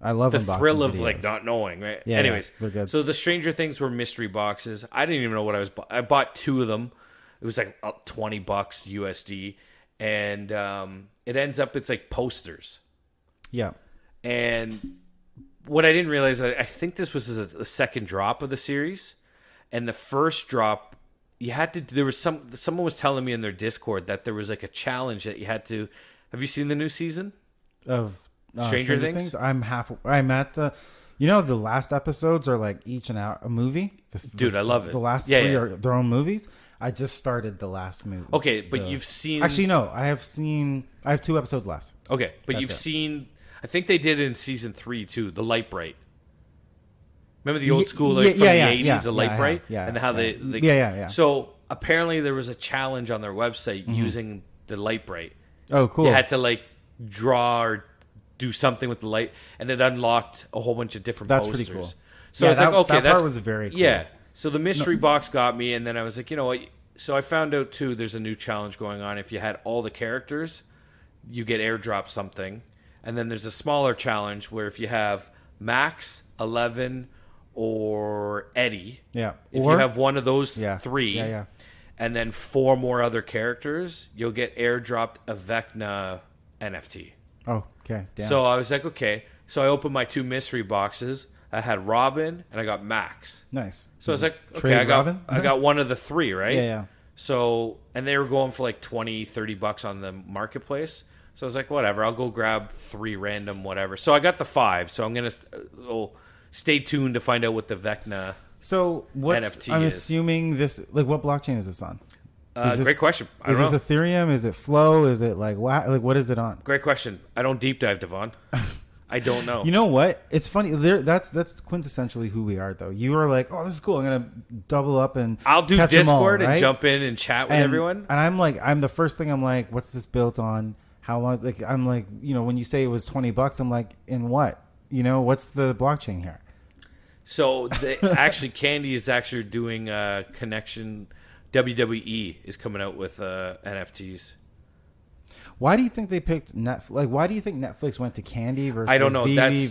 I love the unboxing thrill of videos. like not knowing, right? Yeah, anyways, they're good. So the Stranger Things were mystery boxes. I didn't even know what I bought 2 of them. It was like $20 USD. And it ends up, it's like posters. Yeah. And what I didn't realize, I think this was the second drop of the series. And the first drop, you had to, there was someone was telling me in their Discord that there was like a challenge that you had to, have you seen the new season? Of Stranger Things? I'm at the, the last episodes are like each an hour, a movie. Dude, I love it. The last 3 are their own movies. I just started the last movie. Okay, but you've seen... Actually, no. I have 2 episodes left. Okay, but you've seen... I think they did it in season 3, too. The Light Bright. Remember the old school from the 80s, the Light Bright? Yeah. And how they... Yeah. So, apparently there was a challenge on their website using the Light Bright. Oh, cool. You had to, like, draw or do something with the light, and it unlocked a whole bunch of different posters. That's pretty cool. So, it's like, okay, that part was very cool. Yeah. So the mystery box got me, and then I was like, you know what? So I found out, too, there's a new challenge going on. If you had all the characters, you get airdrop something. And then there's a smaller challenge where if you have Max, 11, or Eddie, if you have one of those 3, and then 4 more other characters, you'll get airdropped a Vecna NFT. Oh, okay. Damn. So I was like, okay. So I opened my 2 mystery boxes. I had Robin and I got Max. Nice. So I was like, okay, I got one of the 3, right? Yeah. So, and they were going for like $20-$30 on the marketplace. So I was like, whatever, I'll go grab 3 random whatever. So I got the 5. So I'm going to stay tuned to find out what the Vecna NFT I'm is. assuming this, like what blockchain is this on? Great question. I don't know. Is this Ethereum? Is it Flow? Is it like what is it on? Great question. I don't deep dive, Devon. I don't know. You know what? It's funny. That's quintessentially who we are, though. You are like, oh, this is cool. I'm gonna double up and I'll do catch Discord them all, right? and jump in and chat with everyone. And I'm the first thing I'm like, what's this built on? How long? Like I'm like, when you say it was $20, I'm like, in what? What's the blockchain here? So actually, Candy is actually doing a connection. WWE is coming out with NFTs. Why do you think they picked Netflix? Like, why do you think Netflix went to Candy versus I don't know. Vivi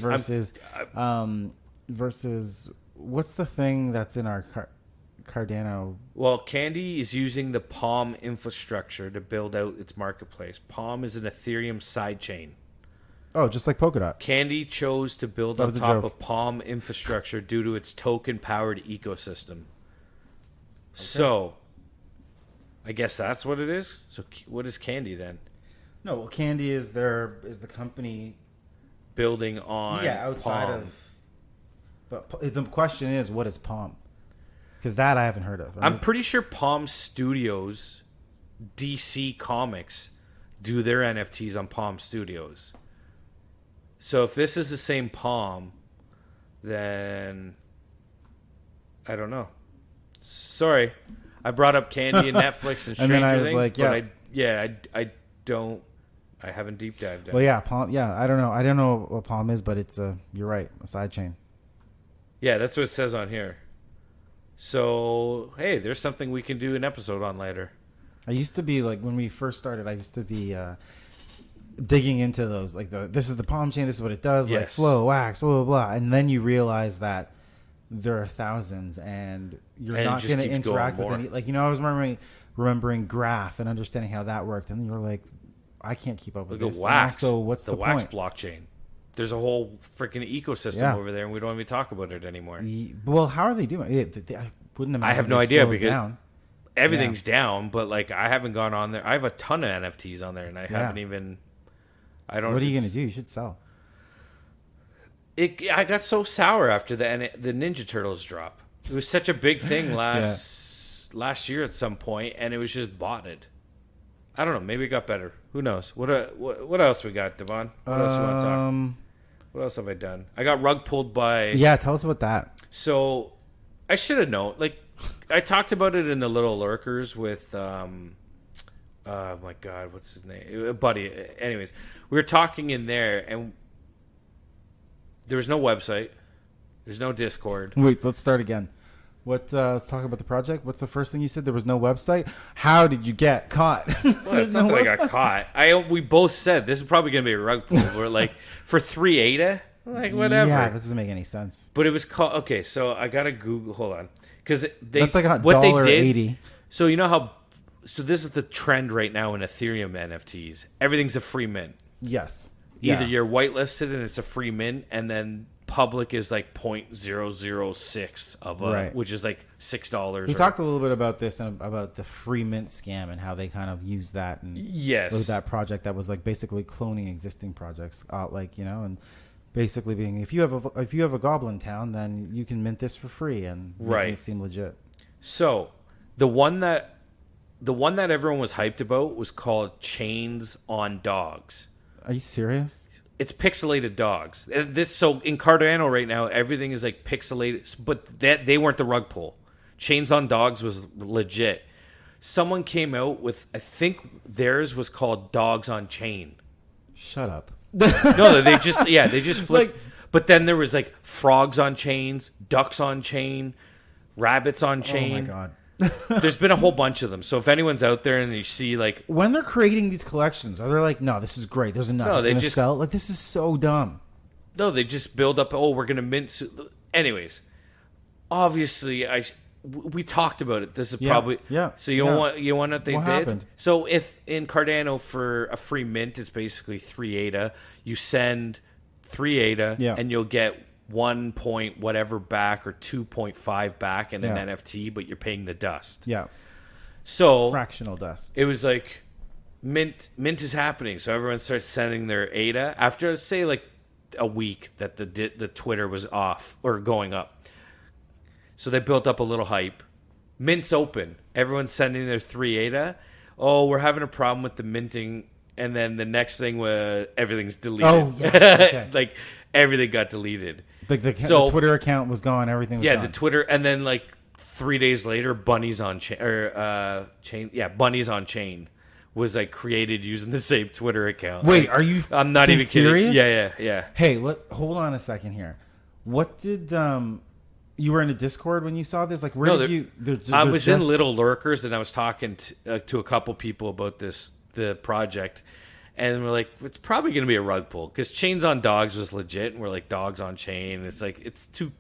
versus what's the thing that's in our Cardano? Well, Candy is using the Palm infrastructure to build out its marketplace. Palm is an Ethereum sidechain. Oh, just like Polkadot. Candy chose to build on top of Palm infrastructure due to its token-powered ecosystem. Okay. So, I guess that's what it is. So, what is Candy then? No, well, Candy is the company building on outside Palm. But the question is, what is Palm? Because that I haven't heard of. I'm pretty sure Palm Studios, DC Comics, do their NFTs on Palm Studios. So if this is the same Palm, then I don't know. Sorry, I brought up Candy and Netflix and Stranger and then I was Things, like, I don't. I haven't deep dived. Well, yeah, Palm. Yeah, I don't know. I don't know what Palm is, but it's you're right, a sidechain. Yeah, that's what it says on here. So hey, there's something we can do an episode on later. I used to be like when we first started. I used to be digging into those. Like this is the Palm chain. This is what it does. Yes. Like flow, wax, blah blah blah. And then you realize that there are thousands, and you're not going to interact with any. Like I was remembering Graph and understanding how that worked, and you're like, I can't keep up with this. Wax. So what's the Wax point? blockchain? There's a whole freaking ecosystem over there, and we don't even talk about it anymore. Well, how are they doing? I wouldn't imagine. I have no idea because down. Everything's down. But like, I haven't gone on there. I have a ton of NFTs on there, and I haven't even. I don't. What are you going to do? You should sell. I got so sour after the Ninja Turtles drop. It was such a big thing last year at some point, and it was just botted. I don't know. Maybe it got better. Who knows? What else we got, Devon? What else you want to talk? What else have I done? I got rug pulled by... Yeah, tell us about that. So, I should have known. Like, I talked about it in the Little Lurkers with... oh, my God. What's his name? A buddy. Anyways, we were talking in there, and there was no website. There's no Discord. Wait, let's start again. Let's talk about the project. What's the first thing you said? There was no website. How did you get caught? Well, it's not that I got caught. We both said this is probably going to be a rug pull. We're like, for 3 ADA? Like, whatever. Yeah, that doesn't make any sense. But it was called... Okay, so I got to Google... Hold on. Because that's like $1.80. So you know how... So this is the trend right now in Ethereum NFTs. Everything's a free mint. Yes. Either you're whitelisted and it's a free mint, and then public is like 0.006 of a, which is like $6. We talked a little bit about this and about the free mint scam and how they kind of use that and with that project that was like basically cloning existing projects, and basically being if you have a Goblin Town, then you can mint this for free and make it seem legit. So the one that everyone was hyped about was called Chains on Dogs. Are you serious? It's pixelated dogs. So in Cardano right now, everything is like pixelated, but they weren't the rug pull. Chains on Dogs was legit. Someone came out with, I think theirs was called Dogs on Chain. Shut up. No, they just flipped. Like, but then there was like frogs on chains, ducks on chain, rabbits on chain. Oh my God. There's been a whole bunch of them. So if anyone's out there and you see like when they're creating these collections, are they like, no, this is great. There's enough. No, they just sell. Like this is so dumb. No, they just build up. Oh, we're gonna mint. Anyways, obviously, we talked about it. This is probably So you want what they did. Happened? So if in Cardano for a free mint is basically 3 ADA, you send 3 ADA and you'll get 1 point whatever back or 2.5 back in an NFT, but you're paying the dust. Yeah. So fractional dust. It was like mint is happening, so everyone starts sending their ADA after say like a week that the Twitter was off or going up. So they built up a little hype. Mint's open. Everyone's sending their 3 ADA. Oh, we're having a problem with the minting and then the next thing was everything's deleted. Oh, yeah. Okay. Like everything got deleted. The Twitter account was gone. Everything was gone. The Twitter, and then like 3 days later, Bunnies on Chain, Bunnies on Chain was like created using the same Twitter account. Wait, are you? I'm not even serious? kidding. Yeah. Hey, hold on a second here. What did you were in a Discord when you saw this? Like, where did you? I was in Little Lurkers, and I was talking to a couple people about the project, and we're like, it's probably going to be a rug pull because Chains on Dogs was legit, and we're like, Dogs on Chain. It's like it's too.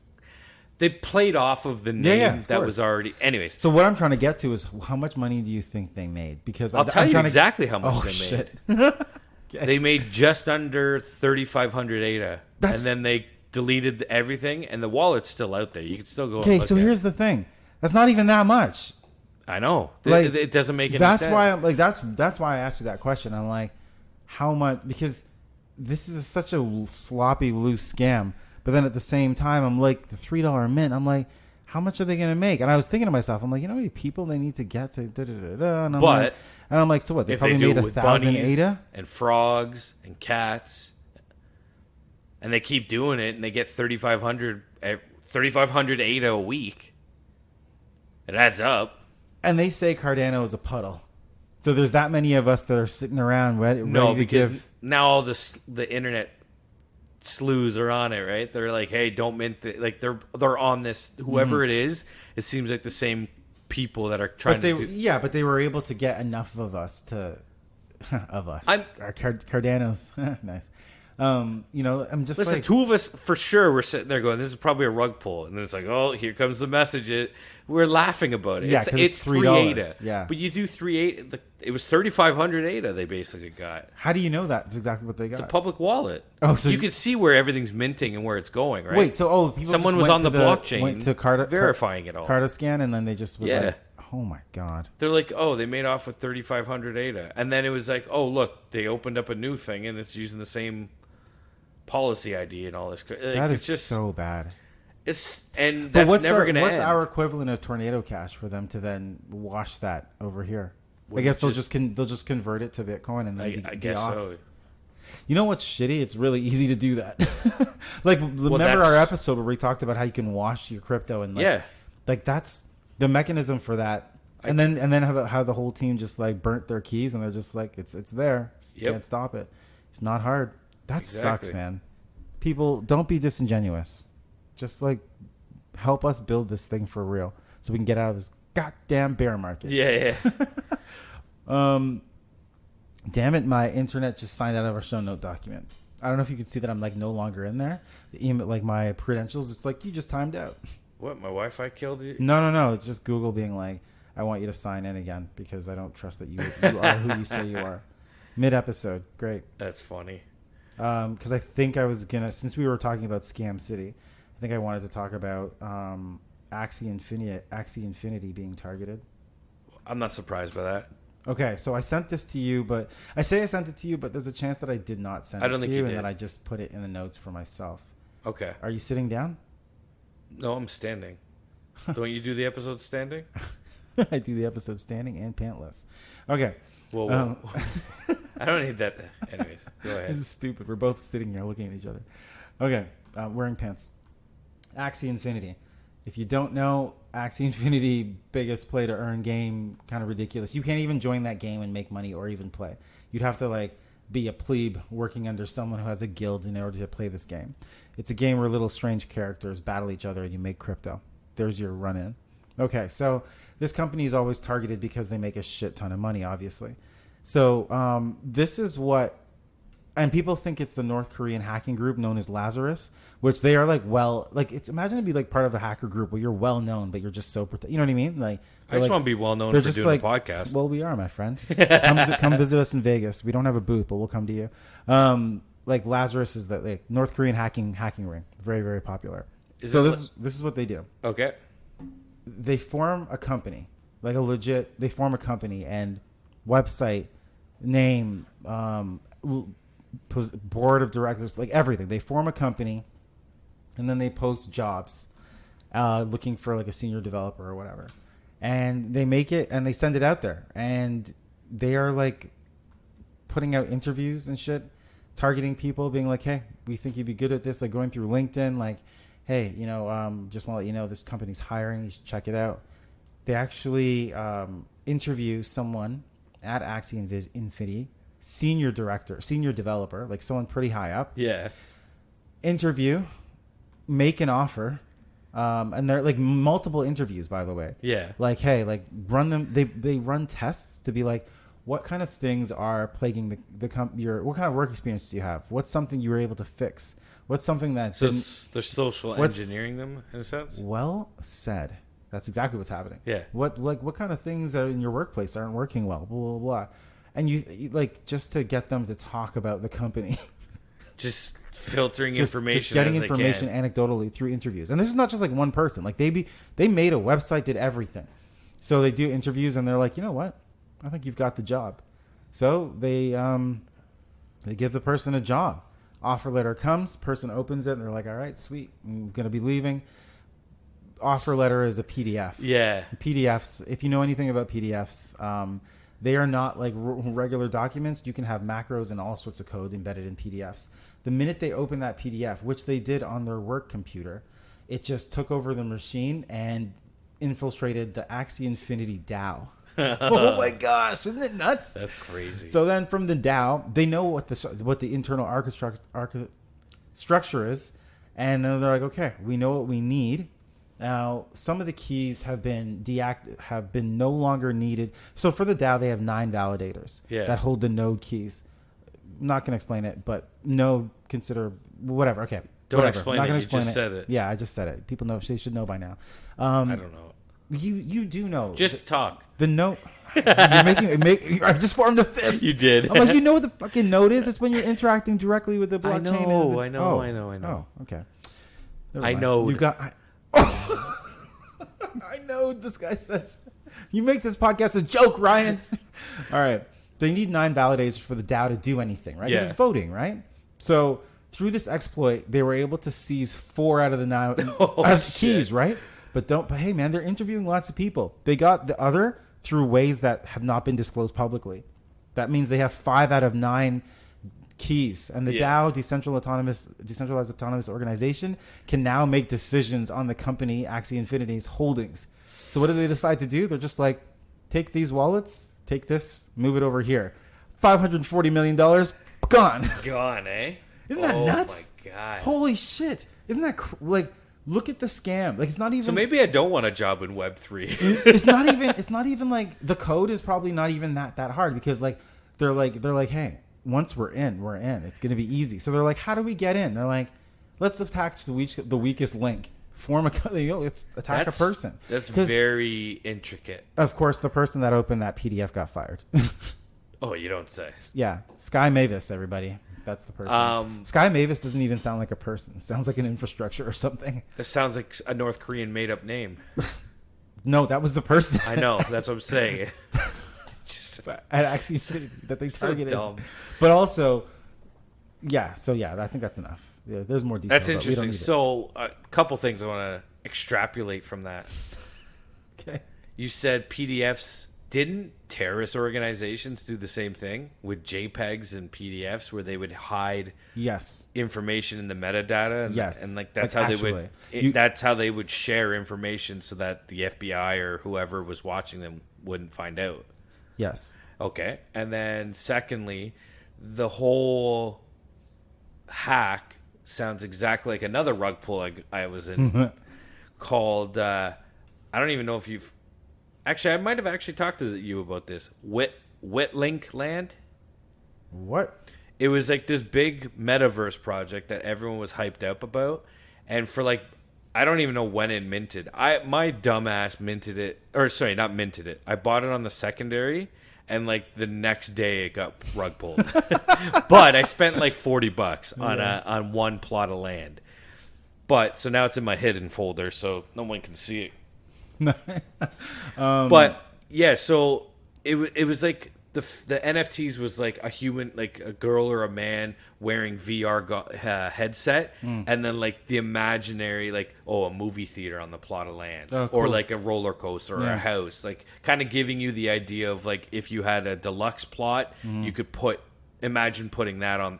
They played off of the name that was already. Anyways, so what I'm trying to get to is how much money do you think they made? Because I'll tell you exactly how much they shit. made. Okay. They made just under 3,500 ADA, and then they deleted everything, and the wallet's still out there. You can still go. Okay, so here's the thing. That's not even that much. I know. Like, it doesn't make any sense. sense. Why I'm like that's why I asked you that question. I'm like, how much? Because this is such a sloppy, loose scam. But then at the same time, I'm like, the $3 mint, I'm like, how much are they going to make? And I was thinking to myself, I'm like, you know how many people they need to get to da-da-da-da? And I'm like, so what? They probably made 1,000 ADA? And frogs and cats. And they keep doing it, and they get 3,500 ADA a week. It adds up. And they say Cardano is a puddle. So there's that many of us that are sitting around ready to give. Now all the internet slews are on it, right? They're like, hey, don't mint like they're on this. Whoever it is, it seems like the same people that are trying but they were able to get enough of us to our Cardanos. Nice. I'm just listen, two of us for sure were sitting there going, this is probably a rug pull, and then it's like, oh, here comes the message. We're laughing about it. Yeah, it's $3 ADA. Yeah, but you do 3 ADA. It was 3,500 ADA they basically got. How do you know that? That's exactly what they got. It's a public wallet. Oh, so you can see where everything's minting and where it's going, right? Wait, so someone was on the blockchain, went to verifying it all, Cardascan, and then they just was like, oh my god. They're like, oh, they made off with 3,500 ADA, and then it was like, oh look, they opened up a new thing and it's using the same policy ID and all this. That is just so bad. That's never going to end. What's our equivalent of Tornado Cash for them to then wash that over here? I guess they'll just convert it to Bitcoin and then I guess off. so. You know what's shitty? It's really easy to do that. Remember our episode where we talked about how you can wash your crypto and that's the mechanism for that. And then how the whole team just like burnt their keys and they're just like it's there. Can't stop it. It's not hard. That sucks, man. People, don't be disingenuous. Just like help us build this thing for real so we can get out of this goddamn bear market. Yeah. Damn it, my internet just signed out of our show note document. I don't know if you can see that I'm like no longer in there. The email, like my credentials, it's like you just timed out. What, my Wi-Fi killed you? No. It's just Google being like, I want you to sign in again because I don't trust that you are who you say you are. Mid-episode. Great. That's funny. Because I think I was going to, since we were talking about Scam City, I think I wanted to talk about Axie Infinity being targeted. I'm not surprised by that. Okay, so I sent this to you, but I say I sent it to you, but there's a chance that I did not send it to you, and that I just put it in the notes for myself. Okay. Are you sitting down? No, I'm standing. Don't you do the episode standing? I do the episode standing and pantless. Okay. Whoa. I don't need that. Anyways, go ahead. This is stupid. We're both sitting here looking at each other. Okay, wearing pants. Axie Infinity. If you don't know, Axie Infinity, biggest play to earn game, kind of ridiculous. You can't even join that game and make money or even play. You'd have to like be a plebe working under someone who has a guild in order to play this game. It's a game where little strange characters battle each other and you make crypto. There's your run-in. Okay, so this company is always targeted because they make a shit ton of money, obviously. So this is what... And people think it's the North Korean hacking group known as Lazarus, which they are like, imagine it'd be like part of a hacker group where you're well known, but you're just so you know what I mean? Like, I just want to be well known for doing a podcast. Well, we are, my friend. Come visit us in Vegas. We don't have a booth, but we'll come to you. Like Lazarus is the North Korean hacking ring, very, very popular. This is what they do. Okay. They form a company, like a legit. They form a company and website, name, board of directors, like everything. They form a company and then they post jobs looking for like a senior developer or whatever, and they make it and they send it out there, and they are like putting out interviews and shit, targeting people, being like, hey, we think you'd be good at this, like going through LinkedIn, like, hey, just want to let you know this company's hiring, you should check it out. They actually interview someone at Axie Infinity, senior developer, like someone pretty high up. Yeah. Interview, make an offer, and they're like multiple interviews, by the way. Yeah. Like, hey, like run them. They run tests to be like, what kind of things are plaguing what kind of work experience do you have? What's something you were able to fix? What's something that they're social engineering them in a sense? Well said. That's exactly what's happening. Yeah. What kind of things are in your workplace aren't working well? Blah blah blah. And you like just to get them to talk about the company. Just filtering information. Just getting information anecdotally through interviews. And this is not just like one person. Like they made a website, did everything. So they do interviews, and they're like, you know what? I think you've got the job. So they give the person a job. Offer letter comes, person opens it, and they're like, all right, sweet, I'm going to be leaving. Offer letter is a PDF. Yeah. PDFs, if you know anything about PDFs, they are not like regular documents. You can have macros and all sorts of code embedded in PDFs. The minute they open that PDF, which they did on their work computer, it just took over the machine and infiltrated the Axie Infinity DAO. Oh my gosh, isn't it nuts? That's crazy. So then from the DAO, they know what the internal structure is, and then they're like, okay, we know what we need. Now, some of the keys have been no longer needed. So for the DAO, they have 9 validators that hold the node keys. I'm not going to explain it, but node consider whatever. Okay, don't explain it. You just said it. Yeah, I just said it. People know. They should know by now. I don't know. You do know. Just talk. The note. I just formed a fist. You did. I'm like, you know what the fucking node is? It's when you're interacting directly with the blockchain. I know. Oh, okay. I know. You got. I know. This guy says. You make this podcast a joke, Ryan. All right. They need 9 validators for the DAO to do anything, right? Yeah. It's voting, right? So through this exploit, they were able to seize 4 out of the 9 keys, right? But hey, man, they're interviewing lots of people. They got the other through ways that have not been disclosed publicly. That means they have 5 out of 9 keys. And the DAO, decentralized autonomous organization, can now make decisions on the company, Axie Infinity's holdings. So what do they decide to do? They're just like, take these wallets, take this, move it over here. $540 million, gone. Gone, eh? Isn't that nuts? Oh, my God. Holy shit. Isn't that, look at the scam. Like, it's not even. So maybe I don't want a job in Web3. It's not even like the code is probably not even that hard, because like they're like, hey, once we're in, it's going to be easy. So they're like, how do we get in? They're like, let's attach the weakest link. Form let's attack a person. That's very intricate. Of course, the person that opened that PDF got fired. Oh, you don't say. Yeah, Sky Mavis, everybody. That's the person. Sky Mavis doesn't even sound like a person. It sounds like an infrastructure or something. That sounds like a North Korean made-up name. No, that was the person. I know. That's what I'm saying. Just at Axie City that they targeted. So dumb. But also, I think that's enough. Yeah, there's more details. That's interesting. So, a couple things I want to extrapolate from that. Okay. You said PDFs. Didn't terrorist organizations do the same thing with JPEGs and PDFs, where they would hide information in the metadata? And, and like that's how that's how they would share information so that the FBI or whoever was watching them wouldn't find out. Yes. Okay. And then secondly, the whole hack sounds exactly like another rug pull I was in called I don't even know if you've actually, I might have actually talked to you about this. Witlink Land? What? It was like this big metaverse project that everyone was hyped up about. And for like, I don't even know when it minted. My dumbass minted it. Or sorry, not minted it. I bought it on the secondary. And like the next day it got rug pulled. But I spent like $40 on one plot of land. But so now it's in my hidden folder so no one can see it. But yeah, so it was like the NFTs was like a human, like a girl or a man wearing VR headset, and then like the imaginary, like a movie theater on the plot of land, or like a roller coaster or a house, like kind of giving you the idea of like if you had a deluxe plot, you could put imagine putting that on.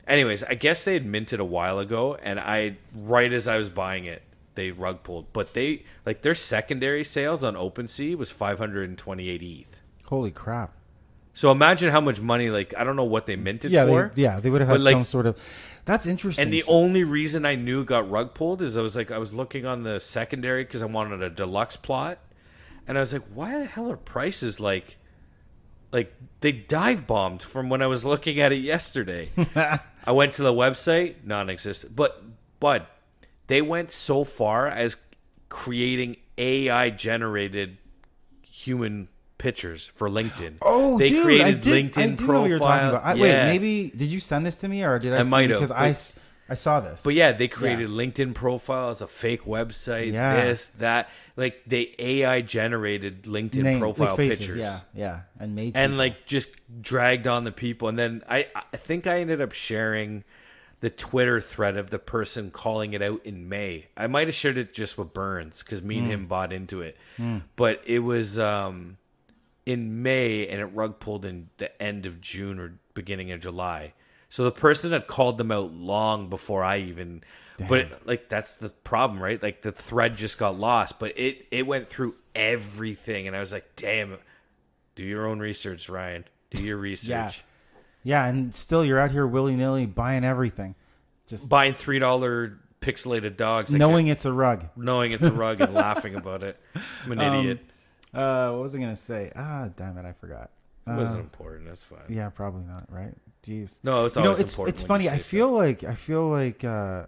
Anyways, I guess they had minted a while ago, and right as I was buying it, they rug pulled. But they like their secondary sales on OpenSea was 528 ETH. Holy crap! So imagine how much money. Like I don't know what they minted for. They would have had some sort of. That's interesting. And the only reason I knew it got rug pulled is I was looking on the secondary because I wanted a deluxe plot, and I was like, why the hell are prices like they dive bombed from when I was looking at it yesterday. I went to the website, non-existent. But they went so far as creating AI generated human pictures for LinkedIn. Oh, they dude, created LinkedIn I do profile. know what you're talking about. Wait, maybe did you send this to me or did I? I might have because I saw this. But yeah, they created LinkedIn profiles, a fake website, this, that. Like they AI generated LinkedIn profile faces, pictures. Yeah, and made and people. like just dragged on the people. And then I think I ended up sharing the Twitter thread of the person calling it out in May. I might have shared it just with Burns because me and him bought into it. But it was in May and it rug pulled in the end of June or beginning of July. So the person had called them out long before I even... Damn. But like that's the problem, right? Like the thread just got lost. But it went through everything. And I was like, damn, do your own research, Ryan. Do your research. Yeah, and still you're out here willy-nilly buying everything. Just buying $3 pixelated dogs. Knowing it's a rug. Knowing it's a rug and laughing about it. I'm an idiot. What was I going to say? Damn it, I forgot. It wasn't important. That's fine. Yeah, probably not, right? Jeez. No, it's always important. It's funny. I feel like I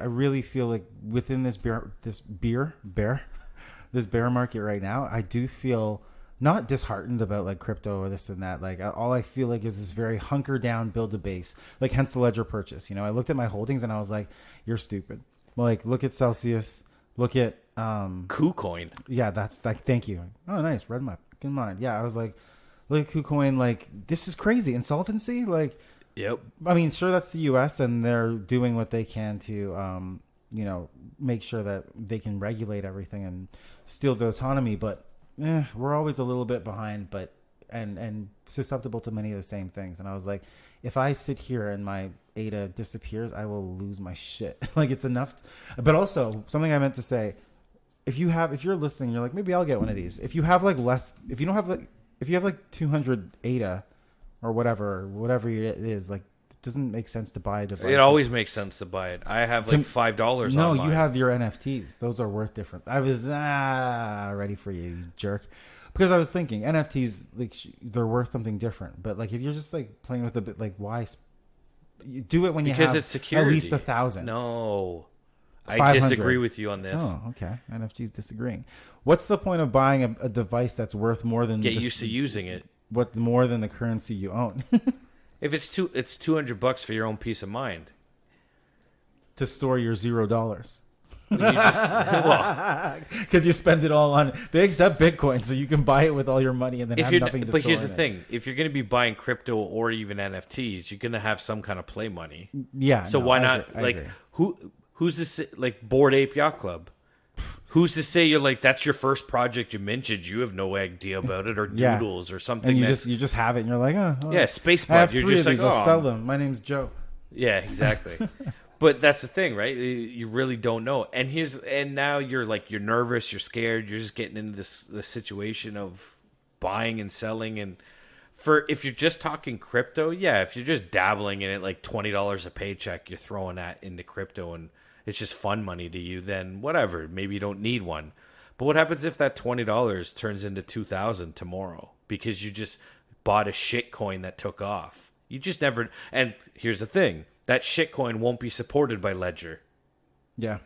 really feel like within this bear market right now, I do feel not disheartened about like crypto or this and that. Like all I feel like is this very hunker down, build a base. Like hence the Ledger purchase. You know, I looked at my holdings and I was like, "You're stupid." Like look at Celsius. Look at KuCoin. Yeah, that's like thank you. Oh, nice. Read my fucking mind. Yeah, I was like, look at KuCoin. Like this is crazy. Insolvency. Like. Yep. I mean, sure, that's the U.S. and they're doing what they can to, make sure that they can regulate everything and steal the autonomy. But we're always a little bit behind, but and susceptible to many of the same things. And I was like, if I sit here and my ADA disappears, I will lose my shit. Like it's enough. But also something I meant to say, if you're listening, you're like, maybe I'll get one of these. If you have like if you have like 200 ADA. Or whatever it is, like it doesn't make sense to buy a device. It always makes sense to buy it. I have like $5 No, on mine. You have your NFTs. Those are worth different. I was ready for you jerk. Because I was thinking NFTs, like they're worth something different. But like if you're just like playing with a bit, like why? You do it when you have it's security. At least 1,000. No, 500. I disagree with you on this. Oh, okay. NFTs disagreeing. What's the point of buying a device that's worth more than get used to using it? What more than the currency you own? If it's $200 for your own peace of mind to store your $0. Well, because you spend it all on. They accept Bitcoin, so you can buy it with all your money and then have nothing to store. But here's the thing: if you're going to be buying crypto or even NFTs, you're going to have some kind of play money. Yeah. So why not? I agree. Who's this? Like Bored Ape Yacht Club. Who's to say you're like that's your first project you minted? You have no idea about it, or Doodles or something. And you just have it, and you're like, oh yeah, Space I have You're three just of these. like, I'll sell them. My name's Joe. Yeah, exactly. But that's the thing, right? You really don't know. And now you're like you're nervous, you're scared, you're just getting into this situation of buying and selling. And if you're just talking crypto, yeah, if you're just dabbling in it, like $20 a paycheck, you're throwing that into crypto and it's just fun money to you, then whatever. Maybe you don't need one. But what happens if that $20 turns into $2,000 tomorrow because you just bought a shit coin that took off? You just never. And here's the thing: that shit coin won't be supported by Ledger. Yeah.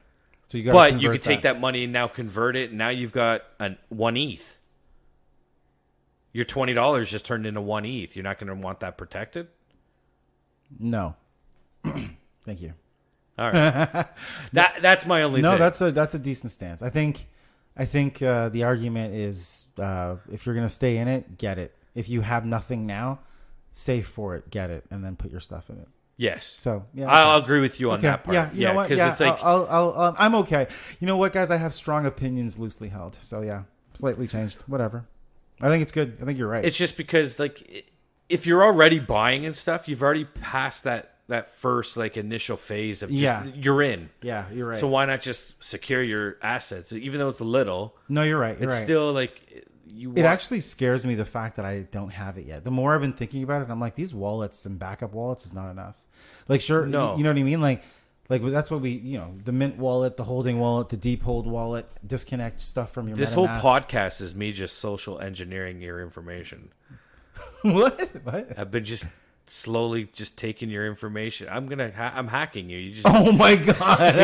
So you could take that money and now convert it, and now you've got one ETH. Your $20 just turned into one ETH. You're not going to want that protected? No. Thank you. All right. That's my only thing. No, that's a decent stance. I think the argument is if you're going to stay in it, get it. If you have nothing now, save for it, get it, and then put your stuff in it. Yes. So yeah, I'll agree with you on that part. Yeah, you know what? Yeah, it's like I'm okay. You know what, guys? I have strong opinions, loosely held. So yeah, slightly changed. Whatever. I think it's good. I think you're right. It's just because like if you're already buying and stuff, you've already passed that first like initial phase of just you're in. Yeah, you're right. So why not just secure your assets, even though it's a little? No, you're right. It's still like it actually scares me the fact that I don't have it yet. The more I've been thinking about it, I'm like, these wallets and backup wallets is not enough. Like, sure, no. You know what I mean? Like that's what we, the Mint wallet, the holding wallet, the deep hold wallet, disconnect stuff from your This MetaMask. whole podcast is me just social engineering your information. What? I've been just slowly just taking your information. I'm hacking you. You just oh my god!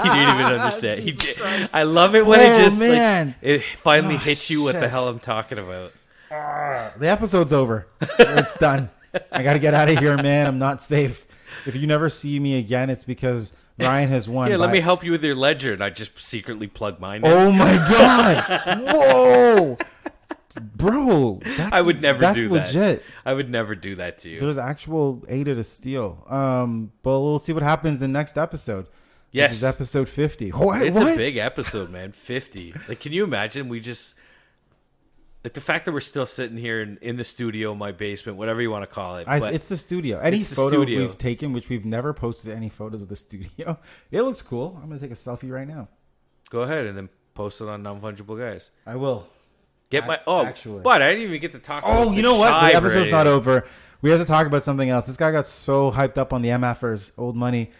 You didn't even understand. I love it when it just like, it finally hits you what the hell I'm talking about. The episode's over. It's done. I got to get out of here, man. I'm not safe. If you never see me again, it's because Ryan has won. Let me help you with your ledger, and I just secretly plug mine in. Oh my god! Whoa! Bro, I would never do that. That's legit. I would never do that to you. There's actual ADA to steal. But we'll see what happens in next episode. Yes. Which is episode 50. It's a big episode, man. 50. Like, can you imagine? We just... Like, the fact that we're still sitting here in the studio, my basement, whatever you want to call it. It's the studio. Any photo we've taken, which we've never posted any photos of the studio, it looks cool. I'm going to take a selfie right now. Go ahead and then post it on Non-Fungible Guys. I will. Actually. But I didn't even get to talk about you know what? The episode's not over. We have to talk about something else. This guy got so hyped up on the MFers, old money.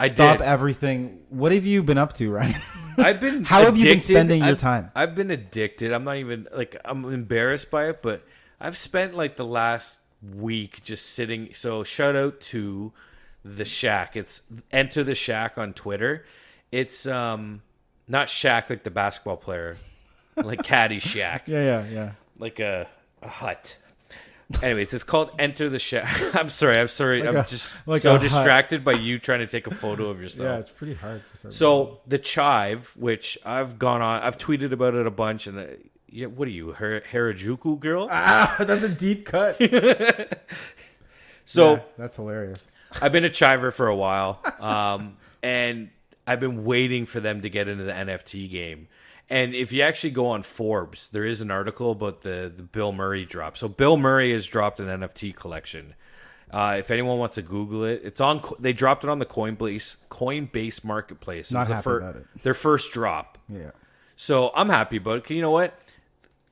Stop everything. What have you been up to, Ryan? I've been How have you been spending your time? I've been addicted. I'm not even I'm embarrassed by it, but I've spent the last week just sitting. So shout out to the Shack. It's Enter the Shack on Twitter. It's not Shaq like the basketball player. Like Caddy Shack. Yeah. Like a hut. Anyways, it's called Enter the Shack. I'm sorry. I'm just so distracted by you trying to take a photo of yourself. Yeah, it's pretty hard. So the Chive, which I've tweeted about it a bunch. And what are you, Harajuku girl? That's a deep cut. So yeah, that's hilarious. I've been a Chiver for a while. And I've been waiting for them to get into the NFT game. And if you actually go on Forbes, there is an article about the Bill Murray drop. So Bill Murray has dropped an NFT collection. If anyone wants to Google it, it's on. They dropped it on the Coinbase marketplace. Not happy about it. Their first drop. Yeah. So I'm happy about it. You know what?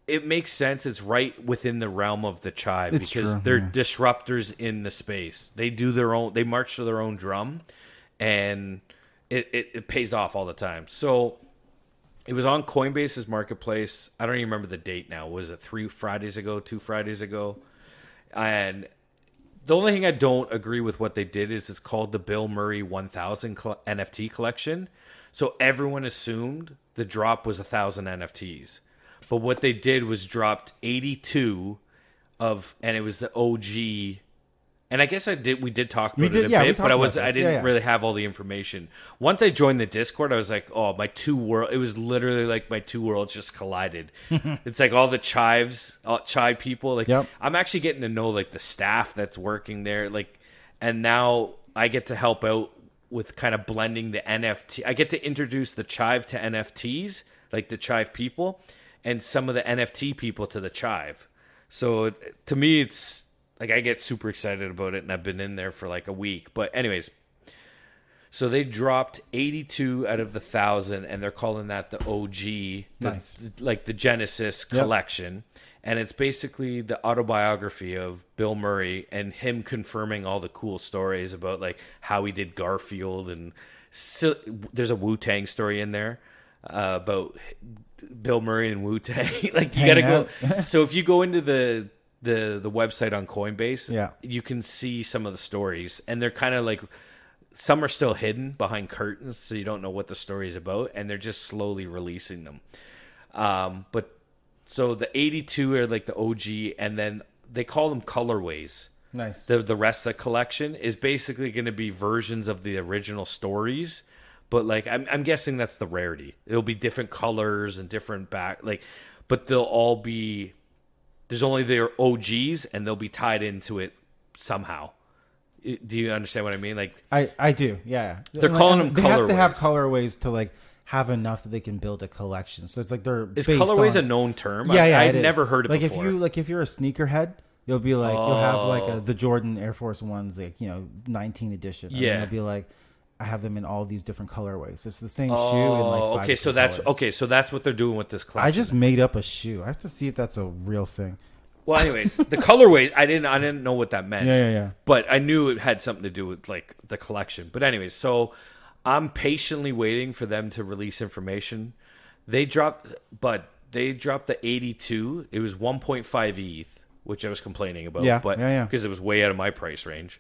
It makes sense. It's right within the realm of the Chive because they're disruptors in the space. They do their own. They march to their own drum, and it pays off all the time. So. It was on Coinbase's marketplace. I don't even remember the date now. Was it 2 Fridays ago? And the only thing I don't agree with what they did is it's called the Bill Murray 1000 NFT collection. So everyone assumed the drop was 1,000 NFTs. But what they did was dropped 82 and it was the OG. And I guess we did talk about it a bit, but I didn't really have all the information. Once I joined the Discord, I was like, oh, it was literally like my two worlds just collided. It's like all the Chive people. I'm actually getting to know the staff that's working there. And now I get to help out with kind of blending the NFT. I get to introduce the Chive to NFTs, like the Chive people, and some of the NFT people to the Chive. So to me, it's, I get super excited about it, and I've been in there for a week. But anyways, so they dropped 82 out of the 1,000, and they're calling that the OG, nice. The Genesis collection. And it's basically the autobiography of Bill Murray and him confirming all the cool stories about how he did Garfield. And there's a Wu-Tang story in there about Bill Murray and Wu-Tang. You got to go. So if you go into the website on Coinbase, you can see some of the stories, and they're kind of some are still hidden behind curtains, so you don't know what the story is about, and they're just slowly releasing them. But so the 82 are the OG, and then they call them colorways. Nice. The rest of the collection is basically going to be versions of the original stories, but I'm guessing that's the rarity. It'll be different colors and different but they'll all be. There's only their OGs, and they'll be tied into it somehow. Do you understand what I mean? I do, yeah. They're calling them colorways. They have to have colorways to have enough that they can build a collection. So it's they're is colorways a known term? Yeah, I've never heard it before. If you're a sneakerhead, You'll be like, you'll have like the Jordan Air Force Ones, like, 19 edition. And then it'll be like, I have them in all these different colorways. It's the same shoe in like 5 okay. So that's colors. okay. So that's what they're doing with this collection. I just made up a shoe. I have to see if that's a real thing. Well, anyways, the colorway, I didn't know what that meant. Yeah. But I knew it had something to do with like the collection. But anyways, so I'm patiently waiting for them to release information. They dropped the 82. It was 1.5 ETH, which I was complaining about. Yeah, but because it was way out of my price range.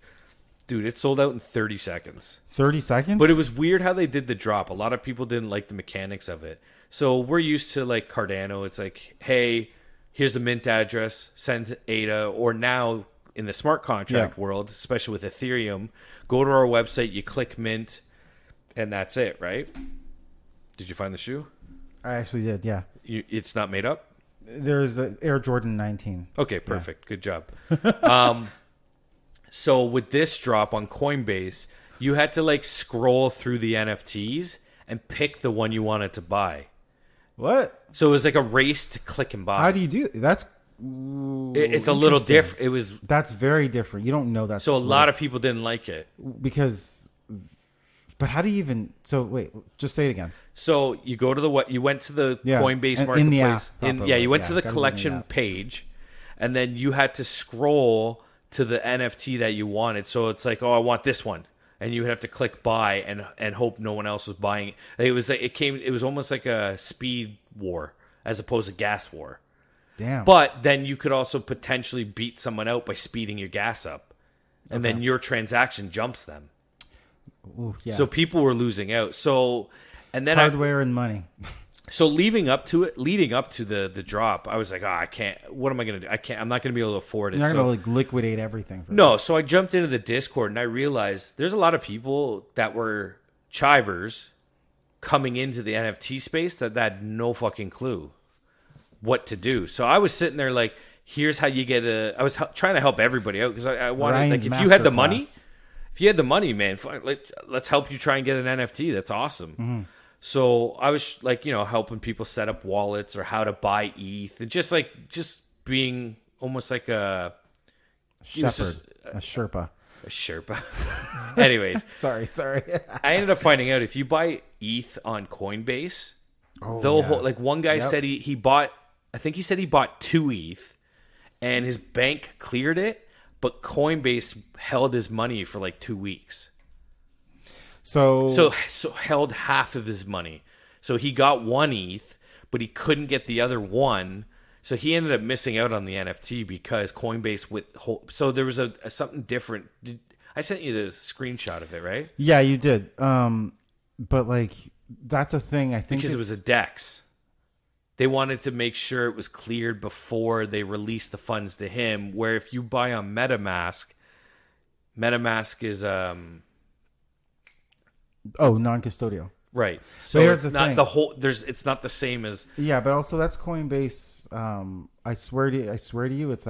Dude, it sold out in 30 seconds. 30 seconds? But it was weird how they did the drop. A lot of people didn't like the mechanics of it. So we're used to like Cardano. It's like, hey, here's the mint address, send ADA. Or now in the smart contract world, especially with Ethereum, go to our website, you click mint, and that's it, right? Did you find the shoe? I actually did, yeah. It's not made up? There's an Air Jordan 19. Okay, perfect. Yeah. Good job. So with this drop on Coinbase, you had to like scroll through the NFTs and pick the one you wanted to buy. What? So it was like a race to click and buy. How do you do that's it's a little different. That's very different. You don't know that. So a lot of people didn't like it. But how do you even? So wait, just say it again. So you go to you went to the Coinbase marketplace. In the app, you went to the collection page, and then you had to scroll to the NFT that you wanted. So it's like, oh, I want this one, and you would have to click buy and hope no one else was buying it. It was like it was almost like a speed war as opposed to gas war. Damn. But then you could also potentially beat someone out by speeding your gas up, and then your transaction jumps them. Ooh, yeah. So people were losing out. So, and then hardware and money. So leading up to the drop, I was like, I can't. What am I going to do? I'm not going to be able to afford it. You're not going to like liquidate everything. No. So I jumped into the Discord and I realized there's a lot of people that were chivers coming into the NFT space that had no fucking clue what to do. So I was sitting there like, here's how you get I was trying to help everybody out because I wanted Ryan's like if you had the money. If you had the money, man, let's help you try and get an NFT. That's awesome. Mm-hmm. So I was like, helping people set up wallets or how to buy ETH, and just being almost like a shepherd, a Sherpa. A Sherpa. Anyways, sorry. I ended up finding out if you buy ETH on Coinbase, like one guy said he bought. I think he said he bought 2 ETH, and his bank cleared it. But Coinbase held his money for like 2 weeks. So held half of his money. So he got 1 ETH, but he couldn't get the other one. So he ended up missing out on the NFT because Coinbase withhold. So there was something different. I sent you the screenshot of it, right? Yeah, you did. But like that's a thing. I think because it was a DEX. They wanted to make sure it was cleared before they released the funds to him. Where if you buy on MetaMask is non-custodial. Right. So here's the thing. It's not the same as but also that's Coinbase. I swear to you, it's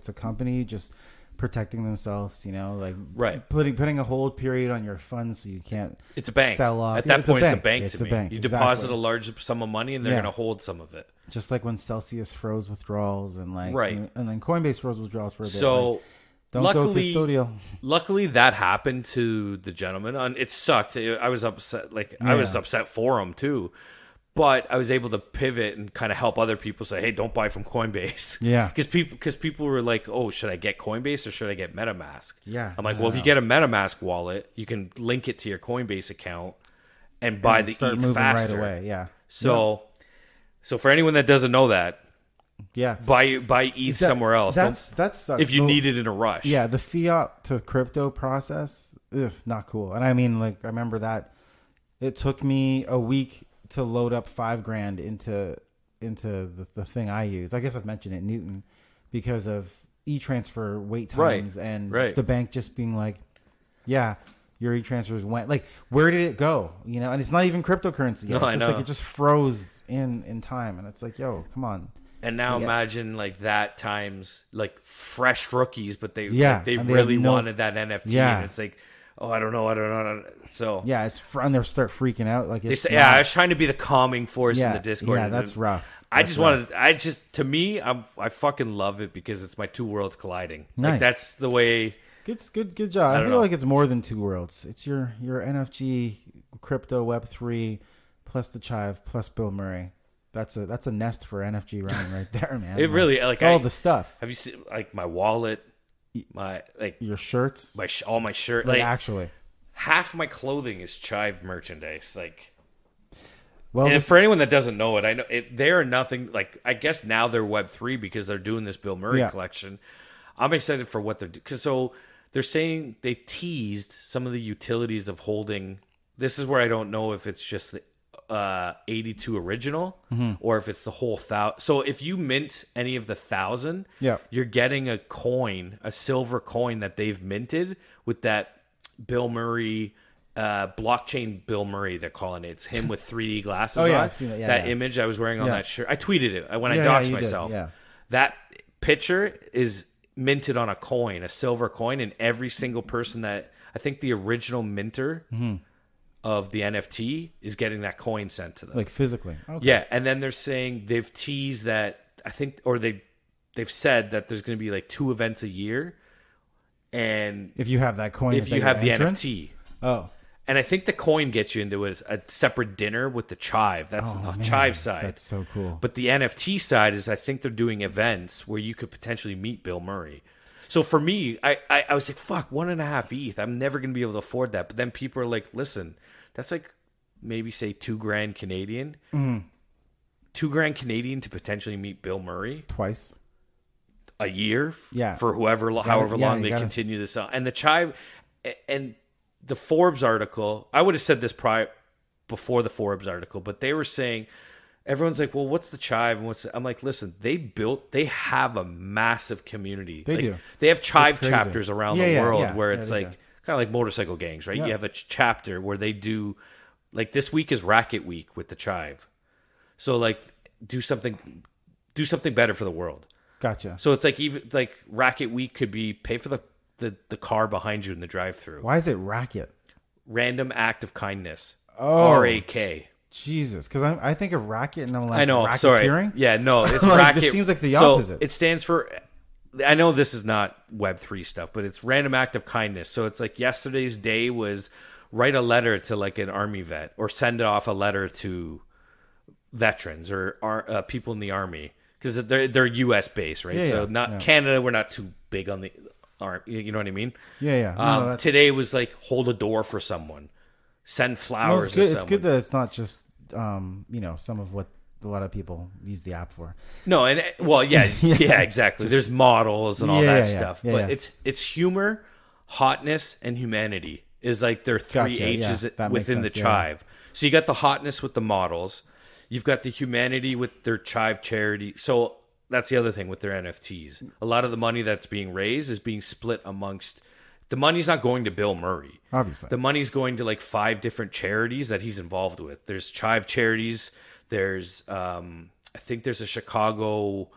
a company just protecting themselves, right. Putting a hold period on your funds so you can't. It's a bank. Sell off. At that point, it's a bank to me. Bank. You deposit a large sum of money, and they're going to hold some of it. Just like when Celsius froze withdrawals, and right, and then Coinbase froze withdrawals for a bit. So don't go custodial. Luckily, that happened to the gentleman. It sucked. I was upset. I was upset for him too. But I was able to pivot and kind of help other people say, "Hey, don't buy from Coinbase." Yeah, because people were like, "Oh, should I get Coinbase or should I get MetaMask?" Yeah, I'm like, "Well, if you get a MetaMask wallet, you can link it to your Coinbase account and buy the ETH faster." Right away. Yeah. So for anyone that doesn't know that, buy ETH somewhere else. That sucks. If you need it in a rush. Yeah, the fiat to crypto process, not cool. And I mean, I remember that it took me a week to load up $5,000 into the thing I use. I guess I've mentioned it, Newton, because of e-transfer wait times and the bank just being like, yeah, your e-transfers went. Like, where did it go? And it's not even cryptocurrency yet. It's just it just froze in time. And it's like, yo, come on. And now imagine that times fresh rookies, but they really wanted that NFT. Yeah. And it's like, oh, I don't know. So yeah, it's fun. They start freaking out. Like it's I was trying to be the calming force in the Discord. Yeah, that's rough. I to me, I fucking love it because it's my two worlds colliding. Nice. Like that's the way. Good job. I feel like it's more than two worlds. It's your NFG, crypto, Web3, plus the Chive, plus Bill Murray. That's a nest for NFG running right there, man. It really like all the stuff. Have you seen like my wallet, my like your shirts, all my shirt? Like actually, half my clothing is Chive merchandise. Like, well, and for anyone that doesn't know it, I know they are nothing like. I guess now they're Web3 because they're doing this Bill Murray collection. I'm excited for what they're doing because they're saying they teased some of the utilities of holding. This is where I don't know if it's just the 82 original or if it's the whole 1,000. So if you mint any of the 1,000, you're getting a coin, a silver coin that they've minted with that Bill Murray, blockchain Bill Murray, they're calling it. It's him with 3D glasses on. I've seen it. That image I was wearing on that shirt. I tweeted it when I doxed myself. That picture is minted on a coin, a silver coin, and every single person that I think the original minter of the NFT is getting that coin sent to them, like physically. Okay. Yeah, and then they're saying they've teased that I think, or they've said that there's going to be like 2 events a year, and if you have that coin, if you have the NFT, and I think the coin gets you into a separate dinner with the Chive. That's the Chive side. That's so cool. But the NFT side is I think they're doing events where you could potentially meet Bill Murray. So for me, I was like, fuck, 1.5 ETH. I'm never going to be able to afford that. But then people are like, listen, that's like maybe say $2,000 Canadian. $2,000 Canadian to potentially meet Bill Murray. Twice. A year? Yeah. For however long they continue this on. And the Chive and the Forbes article, I would have said this before the Forbes article, but they were saying, everyone's like, well, what's the Chive? And I'm like, listen, they have a massive community. They do. They have Chive chapters around the world where it's like, kind of like motorcycle gangs, right? Yeah. You have a chapter where they do, like this week is Racket Week with the Chive. So like, do something better for the world. Gotcha. So it's like, even like Racket Week could be pay for the car behind you in the drive-thru. Why is it racket? Random act of kindness. Oh, RAK. Jesus, because I think of racket and I'm like, I know. racketeering? Sorry. Yeah, no, it's like, racket. This seems like the opposite. It stands for. I know this is not Web3 stuff, but it's random act of kindness. So it's like yesterday's day was write a letter to like an army vet or send off a letter to veterans or people in the army because they're U.S. based, right? Canada, we're not too big on the army. You know what I mean? Yeah. No, today was like hold a door for someone, send flowers. No, it's good that it's not just some of what a lot of people use the app for. No, and exactly. There's models and all that stuff, but it's humor, hotness, and humanity is like their three H's within the Chive. So you got the hotness with the models, you've got the humanity with their Chive charity. So that's the other thing with their NFTs. A lot of the money that's being raised is being split amongst. The money's not going to Bill Murray. Obviously, the money's going to like 5 different charities that he's involved with. There's Chive charities. There's, I think there's a Chicago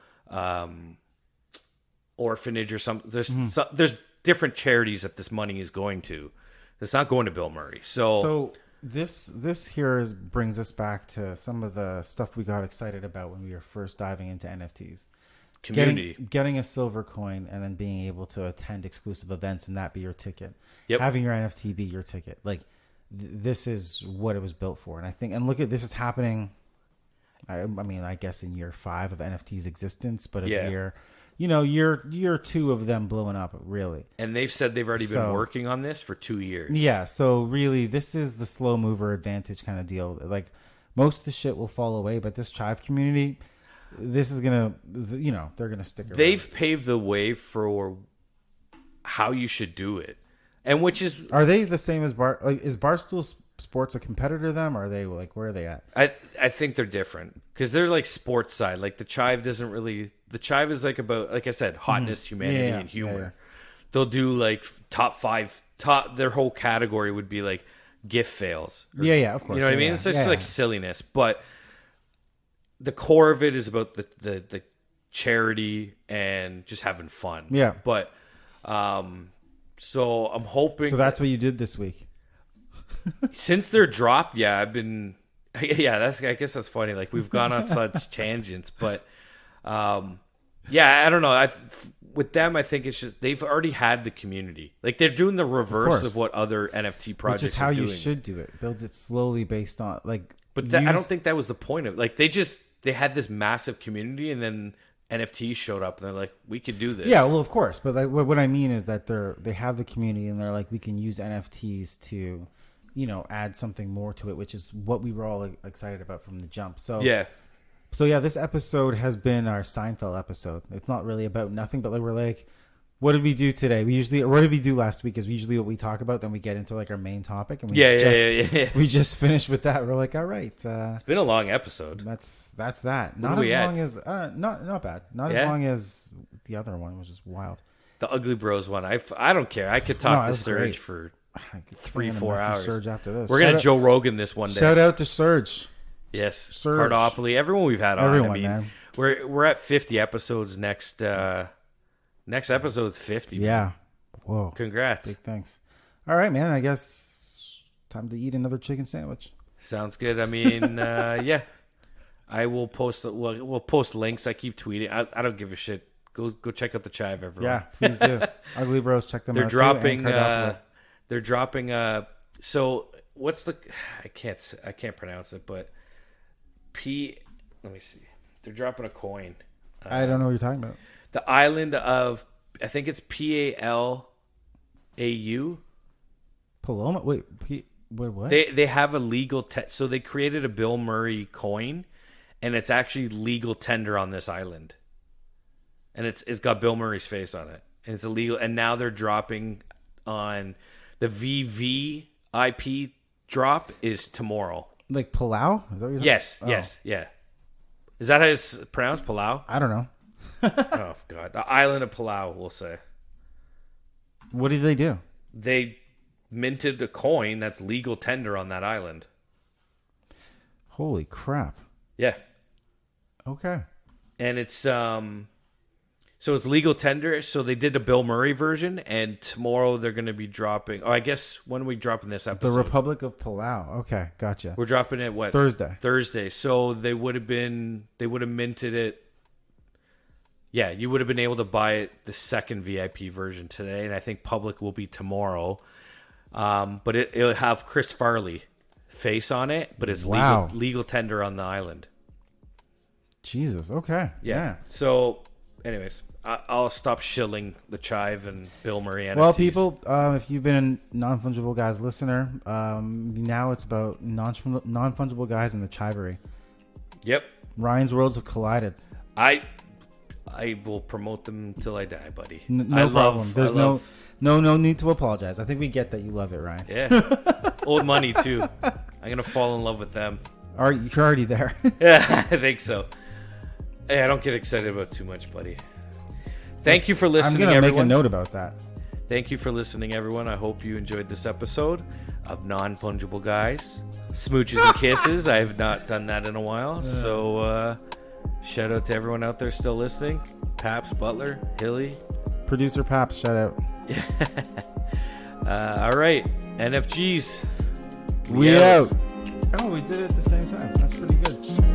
orphanage or something. There's different charities that this money is going to. It's not going to Bill Murray. So this here brings us back to some of the stuff we got excited about when we were first diving into NFTs. Community. Getting a silver coin and then being able to attend exclusive events and that be your ticket. Yep. Having your NFT be your ticket. Like, this is what it was built for. And I think, and look at this is happening... I mean, I guess in year 5 of NFT's existence, but year 2 of them blowing up, really. And they've said they've already been working on this for 2 years. Yeah, so really, this is the slow mover advantage kind of deal. Like, most of the shit will fall away, but this Chive community, this is going to, they're going to stick around. They've paved the way for how you should do it. And which is... Are they the same as is Barstool Sports a competitor to them, or are they like, where are they at? I think they're different because they're like sports side. Like the Chive doesn't really. The Chive is like about, like I said, hotness, humanity, and humor. Yeah. They'll do like top 5. Their whole category would be like gift fails. Of course. You know what I mean? It's just like silliness, but the core of it is about the charity and just having fun. Yeah. But So I'm hoping. So that's what you did this week. Since they're dropped, yeah, I've been. Yeah, I guess that's funny. Like we've gone on such tangents, but yeah, I don't know. With them, I think it's just they've already had the community. Like they're doing the reverse of what other NFT projects are doing. Which is how you should do it. Build it slowly based on like. But I don't think that was the point of like they had this massive community and then NFTs showed up and they're like, we could do this. Yeah, well, of course. But like, what I mean is that they have the community and they're like, we can use NFTs to, add something more to it, which is what we were all excited about from the jump. So yeah. So yeah, this episode has been our Seinfeld episode. It's not really about nothing, but like we're like, what did we do today? What did we do last week? Is usually what we talk about. Then we get into like our main topic, and we just finished with that. We're like, all right, it's been a long episode. That's that. Not as long as not bad. Not as long as the other one, which is wild. The Ugly Bros one. I don't care. I could talk to Serge for 3-4 hours. Serge after this. We're gonna Joe Rogan this one day. Shout out to Serge. Yes, Serge. Cardopoly. Everyone we've had on. Everyone, man. We're at 50 episodes next. Next episode's 50. Yeah. Whoa. Congrats. Big thanks. All right, man. I guess time to eat another chicken sandwich. Sounds good. I mean, yeah. I will post. We'll post links. I keep tweeting. I don't give a shit. Go check out theChive, everyone. Yeah, please do. Ugly Bros, check them out. They're dropping. So what's the? I can't pronounce it, but Let me see. They're dropping a coin. I don't know what you're talking about. The island of, I think it's Palau. Paloma? Wait, what? They have a legal so they created a Bill Murray coin, and it's actually legal tender on this island, and it's got Bill Murray's face on it, and it's illegal. And now they're dropping on the VVIP drop is tomorrow. Like Palau? Is that what you're yes, yeah. Is that how it's pronounced, Palau? I don't know. Oh God, the island of Palau, we'll say. What did they do? They minted a coin that's legal tender on that island. Holy crap! Yeah. Okay. And it's so it's legal tender. So they did the Bill Murray version, and tomorrow they're going to be dropping. Oh, I guess when are we dropping this episode? The Republic of Palau. Okay, gotcha. We're dropping it what? Thursday. So they would have minted it. Yeah, you would have been able to buy it, the second VIP version today, and I think public will be tomorrow. But it'll have Chris Farley face on it, but it's legal tender on the island. Jesus, okay. Yeah. So, anyways, I'll stop shilling theChive and Bill Murray NFTs. Well, people, if you've been a Non-Fungible Guys listener, now it's about non-fungible guys and the Chivery. Yep. Ryan's worlds have collided. I will promote them till I die, buddy. No problem. There's no need to apologize. I think we get that you love it, Ryan. Yeah. Old money, too. I'm going to fall in love with them. You're already there. Yeah, I think so. Hey, I don't get excited about too much, buddy. Thank you for listening, everyone. I'm going to make a note about that. Thank you for listening, everyone. I hope you enjoyed this episode of Non-Fungible Guys. Smooches and kisses. I have not done that in a while. So, shout out to everyone out there still listening. Paps, Butler, Hilly. Producer Paps, shout out. All right. NFGs. We out. Oh, we did it at the same time. That's pretty good.